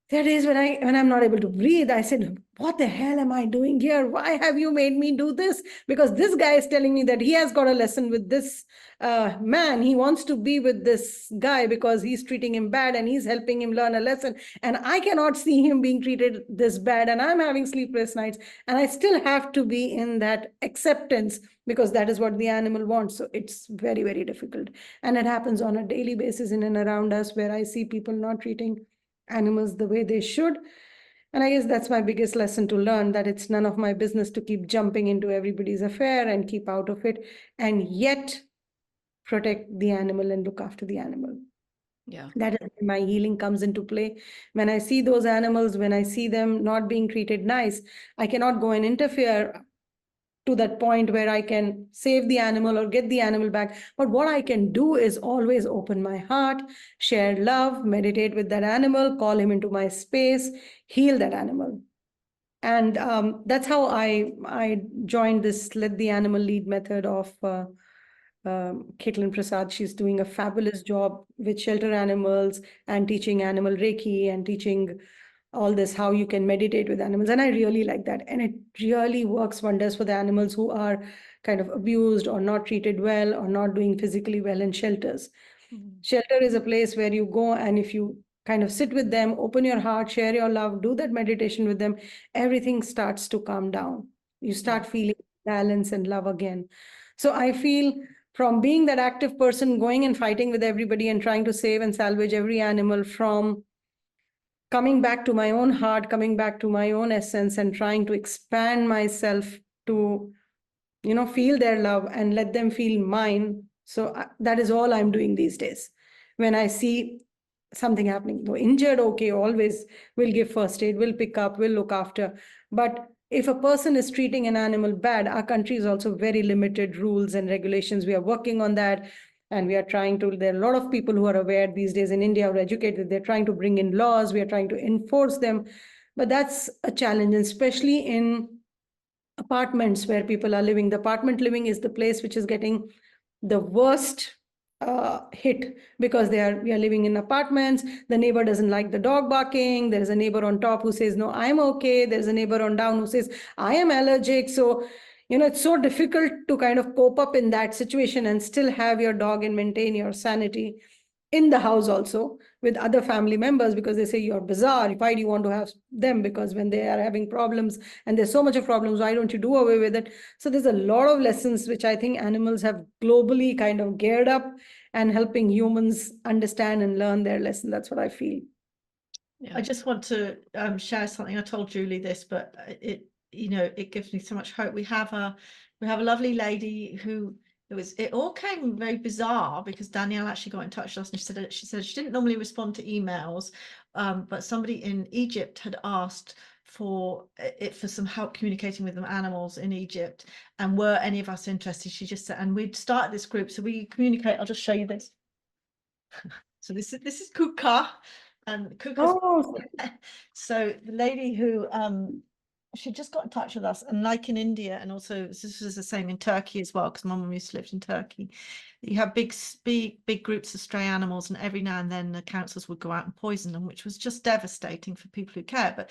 there are days when I'm not able to breathe. I said, what the hell am I doing here? Why have you made me do this? Because this guy is telling me that he has got a lesson with this man. He wants to be with this guy because he's treating him bad and he's helping him learn a lesson. And I cannot see him being treated this bad. And I'm having sleepless nights. And I still have to be in that acceptance because that is what the animal wants. So it's very, very difficult. And it happens on a daily basis in and around us where I see people not treating animals the way they should. And I guess that's my biggest lesson to learn, that it's none of my business to keep jumping into everybody's affair and keep out of it, and yet protect the animal and look after the animal. Yeah. That is when my healing comes into play. When I see those animals, when I see them not being treated nice, I cannot go and interfere to that point where I can save the animal or get the animal back. But what I can do is always open my heart, share love, meditate with that animal, call him into my space, heal that animal. And that's how I joined this Let the Animal Lead method of Caitlin Prasad. She's doing a fabulous job with shelter animals and teaching animal Reiki and teaching all this, how you can meditate with animals. And I really like that. And it really works wonders for the animals who are kind of abused or not treated well or not doing physically well in shelters. Shelter is a place where you go, and if you kind of sit with them, open your heart, share your love, do that meditation with them, everything starts to calm down. You start feeling balance and love again. So I feel from being that active person, going and fighting with everybody and trying to save and salvage every animal, from coming back to my own heart, coming back to my own essence and trying to expand myself to, you know, feel their love and let them feel mine. So that is all I'm doing these days. When I see something happening, though injured, okay, always we'll give first aid, we'll pick up, we'll look after. But if a person is treating an animal bad, our country is also very limited rules and regulations. We are working on that. And we are trying to, there are a lot of people who are aware these days in India, who are educated, they're trying to bring in laws, we are trying to enforce them. But that's a challenge, and especially in apartments where people are living. The apartment living is the place which is getting the worst hit, because we are living in apartments. The neighbor doesn't like the dog barking. There's a neighbor on top who says, no, I'm okay. There's a neighbor on down who says, I am allergic. So, it's so difficult to kind of cope up in that situation and still have your dog and maintain your sanity in the house also with other family members, because they say you're bizarre. Why do you want to have them? Because when they are having problems, and there's so much of problems, why don't you do away with it? So there's a lot of lessons which I think animals have globally kind of geared up and helping humans understand and learn their lesson. That's what I feel. I just want to share something. I told Julie this, but it gives me so much hope. We have a lovely lady who it all came very bizarre, because Danielle actually got in touch with us, and she said she didn't normally respond to emails, but somebody in Egypt had asked for some help communicating with them animals in Egypt, and were any of us interested? She just said, and we'd started this group, so we communicate. I'll just show you this. So this is Kuka. And Kuka's so the lady who she just got in touch with us, and like in India, and also this was the same in Turkey as well, because my mum used to live in Turkey. You have big groups of stray animals, and every now and then the councils would go out and poison them, which was just devastating for people who care. But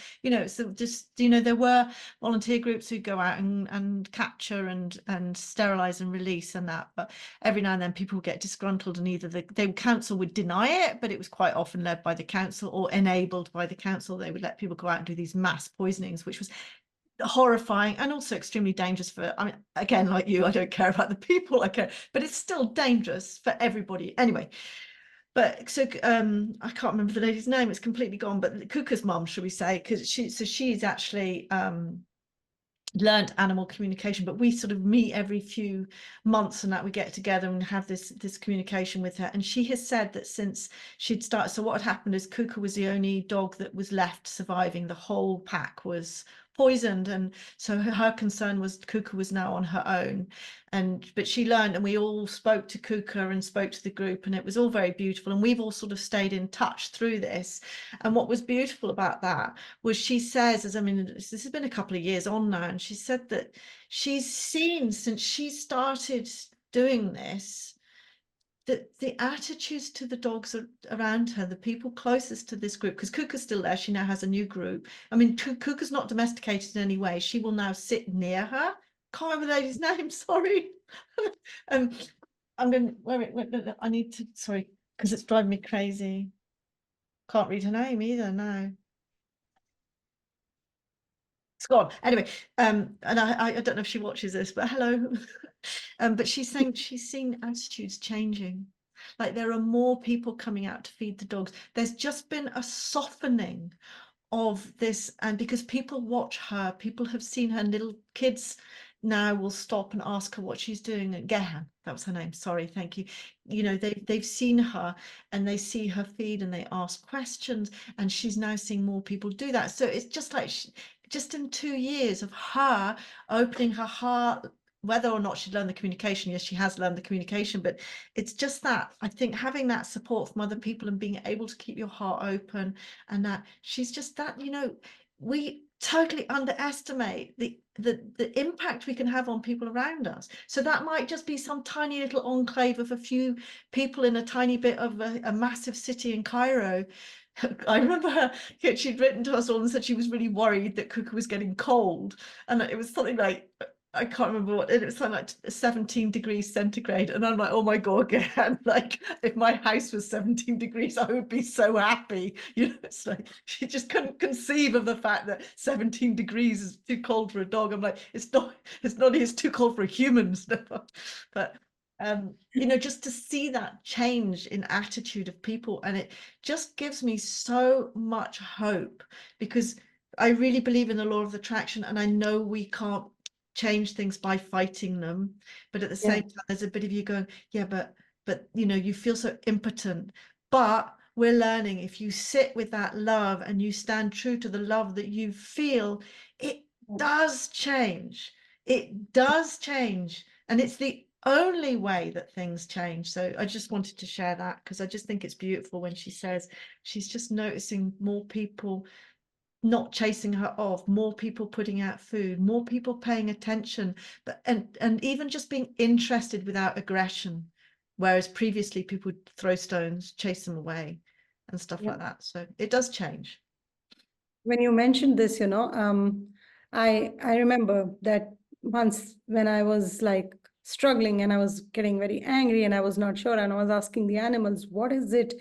so just there were volunteer groups who go out and capture and sterilize and release and that. But every now and then people would get disgruntled, and either the council would deny it, but it was quite often led by the council or enabled by the council. They would let people go out and do these mass poisonings, which was horrifying and also extremely dangerous for, I mean, again, like you, I don't care about the people, I care, but it's still dangerous for everybody anyway. But so I can't remember the lady's name, it's completely gone, but Kuka's mum, should we say, because she's actually learned animal communication, but we sort of meet every few months, and that we get together and have this communication with her. And she has said that since she'd started, so what had happened is Kuka was the only dog that was left surviving. The whole pack was poisoned, and so her concern was Kuka was now on her own. But she learned, and we all spoke to Kuka and spoke to the group, and it was all very beautiful, and we've all sort of stayed in touch through this. And what was beautiful about that was, she says, this has been a couple of years on now, and she said that she's seen, since she started doing this, that the attitudes to the dogs around her, the people closest to this group, because Kuka's still there, she now has a new group. I mean, Kuka's not domesticated in any way. She will now sit near her. Can't remember the lady's name, sorry. I'm going, wait, I need to, sorry, because it's driving me crazy. Can't read her name either now. It's gone anyway. And I don't know if she watches this, but hello. But she's saying she's seen attitudes changing, like there are more people coming out to feed the dogs. There's just been a softening of this, and because people watch her, people have seen her, little kids now will stop and ask her what she's doing. And Gehan, that was her name, sorry, thank you. They've seen her, and they see her feed, and they ask questions, and she's now seeing more people do that. So it's just like just in 2 years of her opening her heart, whether or not she'd learned the communication, yes, she has learned the communication, but it's just that, I think, having that support from other people and being able to keep your heart open, and that she's just that, we totally underestimate the impact we can have on people around us. So that might just be some tiny little enclave of a few people in a tiny bit of a massive city in Cairo. I remember her, she'd written to us all and said she was really worried that Kuka was getting cold, and it was something like, I can't remember what, it was something like 17 degrees centigrade, and I'm like, oh my god, again, like if my house was 17 degrees, I would be so happy. It's like she just couldn't conceive of the fact that 17 degrees is too cold for a dog. I'm like, it's not it's too cold for humans. But just to see that change in attitude of people, and it just gives me so much hope, because I really believe in the law of attraction, and I know we can't change things by fighting them, but at the same time there's a bit of you going, yeah, but you feel so impotent. But we're learning, if you sit with that love and you stand true to the love that you feel, it does change. It does change, and it's the only way that things change. So I just wanted to share that, because I just think it's beautiful when she says she's just noticing more people not chasing her off, more people putting out food, more people paying attention, but and even just being interested without aggression, whereas previously people would throw stones, chase them away, and stuff like that. So it does change. When you mentioned this, I remember that once when I was like struggling and I was getting very angry and I was not sure, and I was asking the animals, what is it?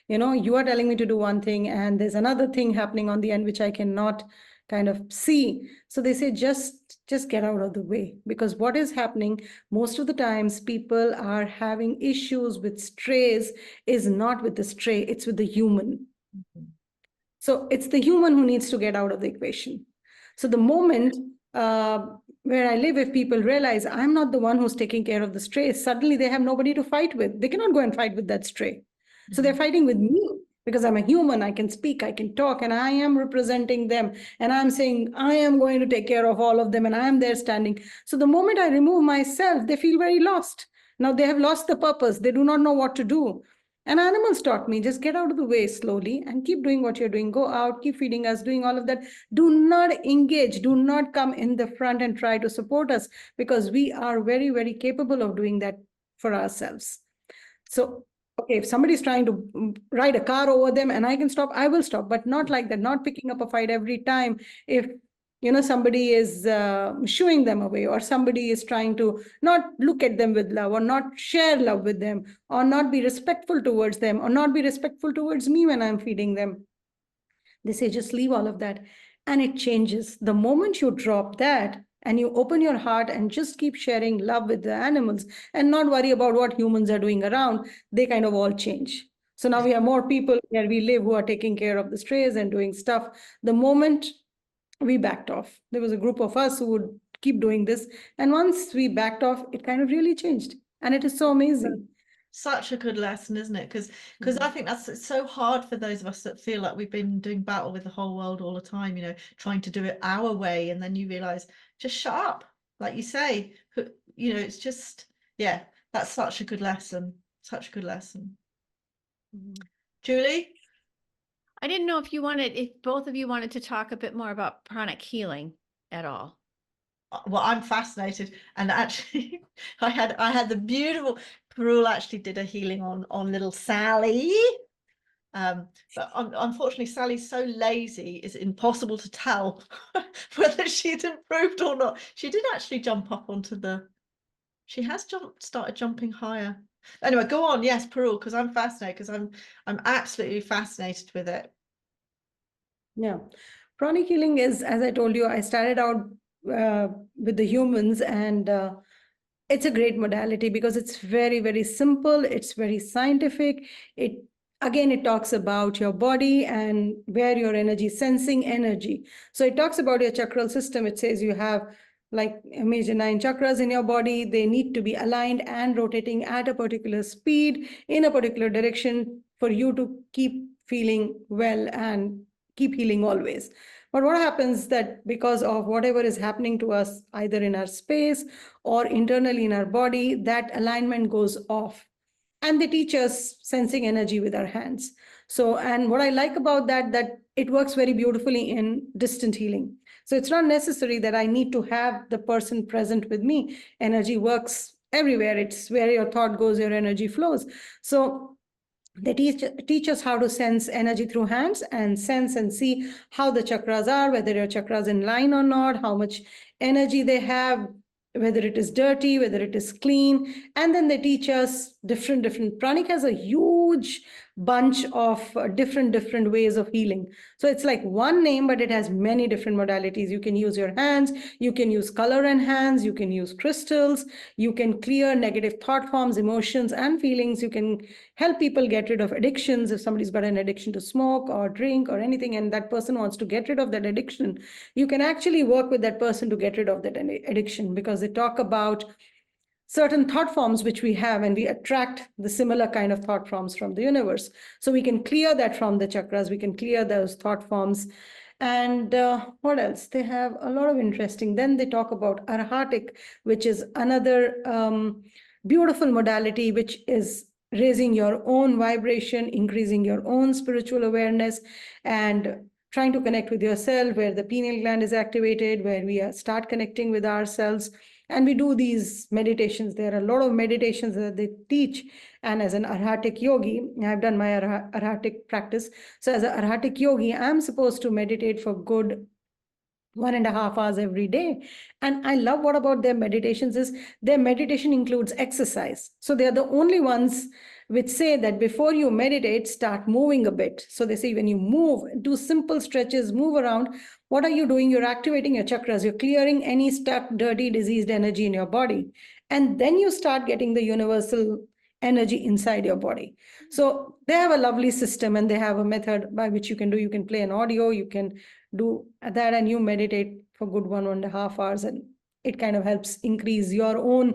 You are telling me to do one thing and there's another thing happening on the end which I cannot kind of see. So they say just get out of the way, because what is happening most of the times, people are having issues with strays, is not with the stray, it's with the human. So it's the human who needs to get out of the equation. So the moment where I live, if people realize I'm not the one who's taking care of the stray, suddenly they have nobody to fight with. They cannot go and fight with that stray. So they're fighting with me because I'm a human. I can speak, I can talk, and I am representing them. And I'm saying I am going to take care of all of them, and I am there standing. So the moment I remove myself, they feel very lost. Now they have lost the purpose. They do not know what to do. And animals taught me, just get out of the way slowly and keep doing what you're doing. Go out, keep feeding us, doing all of that. Do not engage. Do not come in the front and try to support us, because we are very, very capable of doing that for ourselves. So, okay, if somebody's trying to ride a car over them and I can stop, I will stop, but not like that, not picking up a fight every time. If somebody is shooing them away, or somebody is trying to not look at them with love, or not share love with them, or not be respectful towards them, or not be respectful towards me when I'm feeding them. They say, just leave all of that. And it changes. The moment you drop that and you open your heart and just keep sharing love with the animals and not worry about what humans are doing around, they kind of all change. So now we have more people where we live who are taking care of the strays and doing stuff. The moment we backed off, there was a group of us who would keep doing this. And once we backed off, it kind of really changed. And it is so amazing. Such a good lesson, isn't it? Because I think that's so hard for those of us that feel like we've been doing battle with the whole world all the time, trying to do it our way, and then you realize, just shut up, like you say. It's just, yeah, that's such a good lesson. Such a good lesson. Julie? I didn't know if both of you wanted to talk a bit more about pranic healing at all. Well, I'm fascinated, and actually I had the beautiful Parul actually did a healing on little Sally, but unfortunately Sally's so lazy it's impossible to tell whether she'd improved or not. She did actually jump up onto she has started jumping higher. Anyway, go on. Yes, Parul, because I'm fascinated, because I'm absolutely fascinated with it. Yeah, pranic healing is, as I told you, I started out with the humans, and it's a great modality because it's very, very simple. It's very scientific. It talks about your body and where your energy, sensing energy. So it talks about your chakral system. It says you have like major 9 chakras in your body. They need to be aligned and rotating at a particular speed in a particular direction for you to keep feeling well and keep healing always. But what happens that because of whatever is happening to us, either in our space or internally in our body, that alignment goes off. And they teach us sensing energy with our hands. So, and what I like about that it works very beautifully in distant healing. So it's not necessary that I need to have the person present with me. Energy works everywhere. It's where your thought goes, your energy flows. So they teach us how to sense energy through hands and sense and see how the chakras are, whether your chakras in line or not, how much energy they have, whether it is dirty, whether it is clean. And then they teach us different. Pranic has a huge bunch of different ways of healing. So it's like one name, but it has many different modalities. You can use your hands, you can use color and hands, you can use crystals, you can clear negative thought forms, emotions, and feelings. You can help people get rid of addictions. If somebody's got an addiction to smoke or drink or anything, and that person wants to get rid of that addiction, you can actually work with that person to get rid of that addiction, because they talk about certain thought forms which we have, and we attract the similar kind of thought forms from the universe. So we can clear that from the chakras, we can clear those thought forms. And what else? They have a lot of interesting. Then they talk about arhatic, which is another beautiful modality, which is raising your own vibration, increasing your own spiritual awareness, and trying to connect with yourself, where the pineal gland is activated, where we start connecting with ourselves. And we do these meditations. There are a lot of meditations that they teach. And as an Arhatic yogi, I've done my Arhatic practice. So as an Arhatic yogi, I'm supposed to meditate for good 1.5 hours every day. And I love what about their meditations is their meditation includes exercise. So they're the only ones which say that before you meditate, start moving a bit. So they say when you move, do simple stretches, move around. What are you doing? You're activating your chakras. You're clearing any stuck, dirty, diseased energy in your body. And then you start getting the universal energy inside your body. So they have a lovely system, and they have a method by which you can do. You can play an audio, you can do that, and you meditate for good 1.5 hours, and it kind of helps increase your own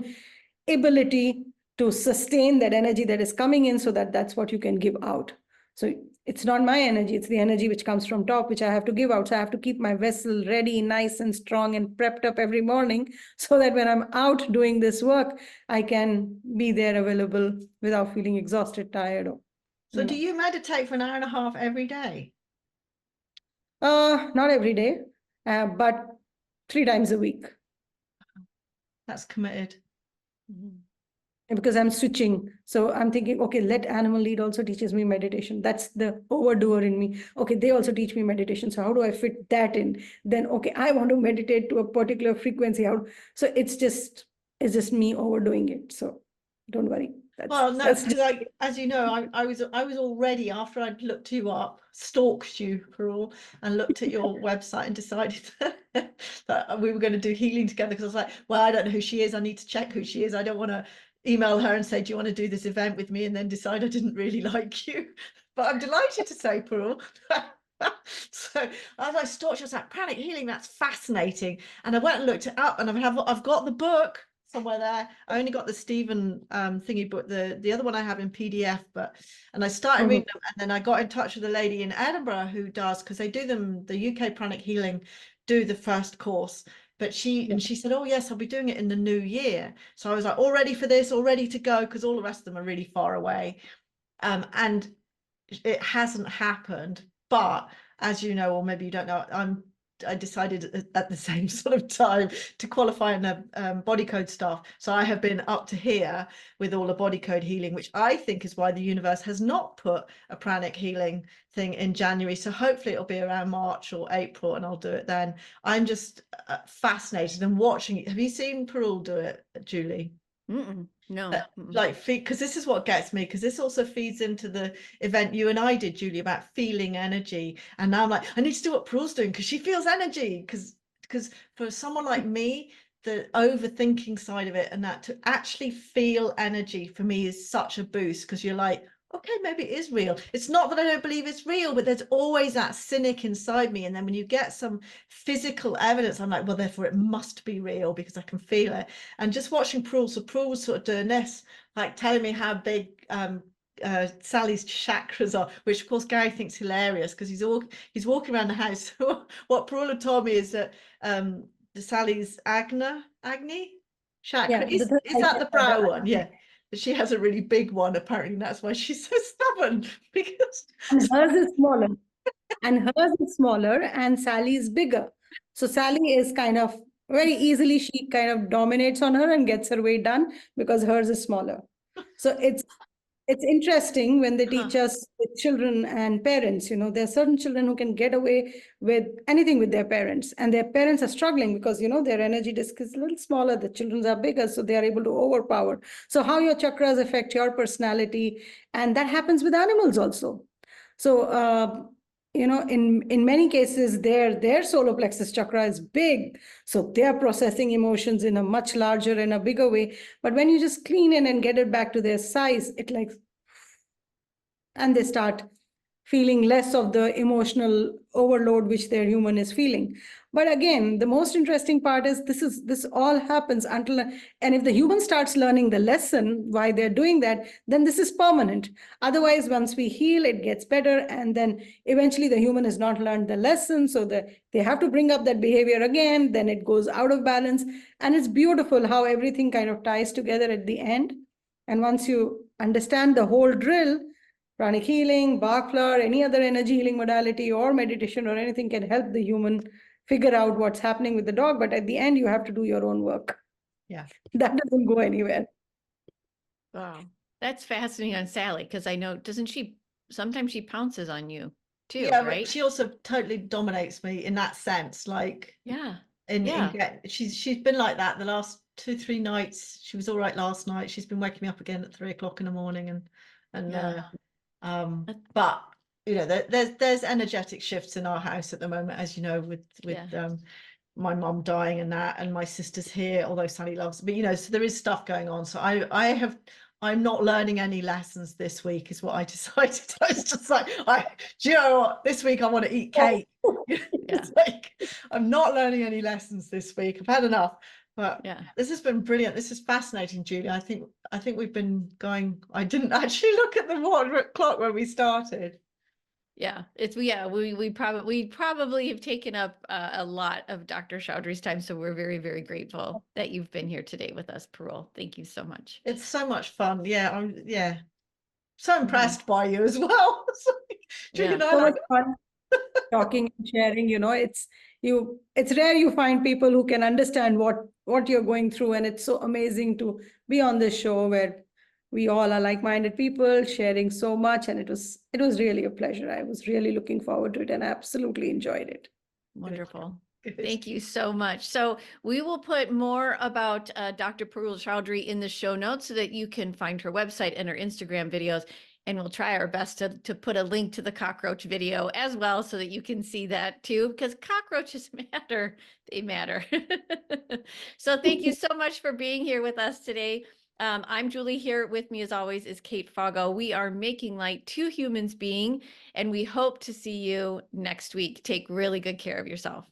ability to sustain that energy that is coming in, so that that's what you can give out. So it's not my energy, it's the energy which comes from top, which I have to give out. So I have to keep my vessel ready, nice and strong and prepped up every morning, so that when I'm out doing this work, I can be there available without feeling exhausted, tired. So do you meditate for 1.5 hours every day? Not every day, but 3 times a week. That's committed. Because I'm switching. So I'm thinking, okay, let animal lead also teaches me meditation. That's the overdoer in me. Okay, they also teach me meditation. So how do I fit that in? Then, okay, I want to meditate to a particular frequency. So it's just me overdoing it. So don't worry. Well, no, because as you know, I was already, after I'd looked you up, stalked you, Parul, and looked at your website and decided that we were going to do healing together, because I was like, well, I don't know who she is. I need to check who she is. I don't want to email her and say, do you want to do this event with me? And then decide I didn't really like you. But I'm delighted to say, Parul. So as I stalked you, I was like, pranic healing, that's fascinating. And I went and looked it up, and I've got the book somewhere there. I only got the Stephen thingy book, the other one I have in PDF, and I started reading them, and then I got in touch with a lady in Edinburgh who does, because they do them, the UK Pranic Healing do the first course, but she said, oh yes, I'll be doing it in the new year. So I was like, all ready for this, all ready to go, because all the rest of them are really far away, and it hasn't happened. But as you know, or maybe you don't know, I decided at the same sort of time to qualify in the body code stuff. So I have been up to here with all the body code healing, which I think is why the universe has not put a pranic healing thing in January. So hopefully it'll be around March or April, and I'll do it then. I'm just fascinated and watching it. Have you seen Parul do it, Julie? No. Like, because this is what gets me, because this also feeds into the event you and I did, Julie, about feeling energy. And now I'm like, I need to do what Parul's doing, because she feels energy. Because for someone like me, the overthinking side of it, and that to actually feel energy for me is such a boost, because you're like, okay, maybe it is real. It's not that I don't believe it's real, but there's always that cynic inside me. And then when you get some physical evidence, I'm like, well, therefore it must be real, because I can feel it. And just watching Parul, so Parul was sort of doing this, like telling me how big Sally's chakras are, which of course Gary thinks hilarious, because he's walking around the house. What Parul had told me is that the Sally's Agni chakra, is that the brow one? Yeah. She has a really big one, apparently, and that's why she's so stubborn, because and hers is smaller. And Sally is bigger. So Sally is kind of very easily, she kind of dominates on her and gets her way done, because hers is smaller. So it's interesting when they teach us with children and parents. There are certain children who can get away with anything with their parents, and their parents are struggling because their energy disk is a little smaller, the children's are bigger, so they are able to overpower. So how your chakras affect your personality, and that happens with animals also. So in many cases, their solar plexus chakra is big, so they are processing emotions in a much larger and a bigger way. But when you just clean in and get it back to their size, and they start feeling less of the emotional overload which their human is feeling. But again, the most interesting part is this all happens and if the human starts learning the lesson why they're doing that, then this is permanent. Otherwise, once we heal, it gets better, and then eventually the human has not learned the lesson, so that they have to bring up that behavior again, then it goes out of balance. And it's beautiful how everything kind of ties together at the end. And once you understand the whole drill, Pranic healing, Bach flower, any other energy healing modality or meditation or anything can help the human figure out what's happening with the dog. But at the end, you have to do your own work. Yeah. That doesn't go anywhere. Wow. That's fascinating on Sally, because I know, doesn't she, sometimes she pounces on you too, Yeah, but right? she also totally dominates me in that sense. Like Yeah. she's been like that the last 2-3 nights. She was all right last night. She's been waking me up again at 3 o'clock in the morning, Yeah. but you know, there's energetic shifts in our house at the moment, as you know, with Yeah. my mum dying and that, and my sister's here, although Sally loves, but you know, so there is stuff going on. So I'm not learning any lessons this week, is what I decided. I was just like, do you know what? This week I want to eat cake. It's like, I'm not learning any lessons this week. I've had enough. But Yeah. this has been brilliant. This is fascinating, Julie. I think we've been going. I didn't actually look at the clock when we started. Yeah, we probably have taken up a lot of Dr. Chaudhry's time, so we're very, very grateful that you've been here today with us, Parul. Thank you so much. It's so much fun. Yeah, I'm so impressed by you as well. Julie and I So like much fun talking and sharing. You know, it's rare you find people who can understand what you're going through, and it's so amazing to be on this show where we all are like-minded people sharing so much, and it was really a pleasure. I was really looking forward to it, and I absolutely enjoyed it. Wonderful. Good. Thank you so much. So we will put more about Dr. Parul Chaudhri in the show notes so that you can find her website and her Instagram videos. And we'll try our best to put a link to the cockroach video as well so that you can see that too, because cockroaches matter. They matter. So thank you so much for being here with us today. I'm Julie. Here with me, as always, is Kate Foggo. We are making light to humans being, and we hope to see you next week. Take really good care of yourself.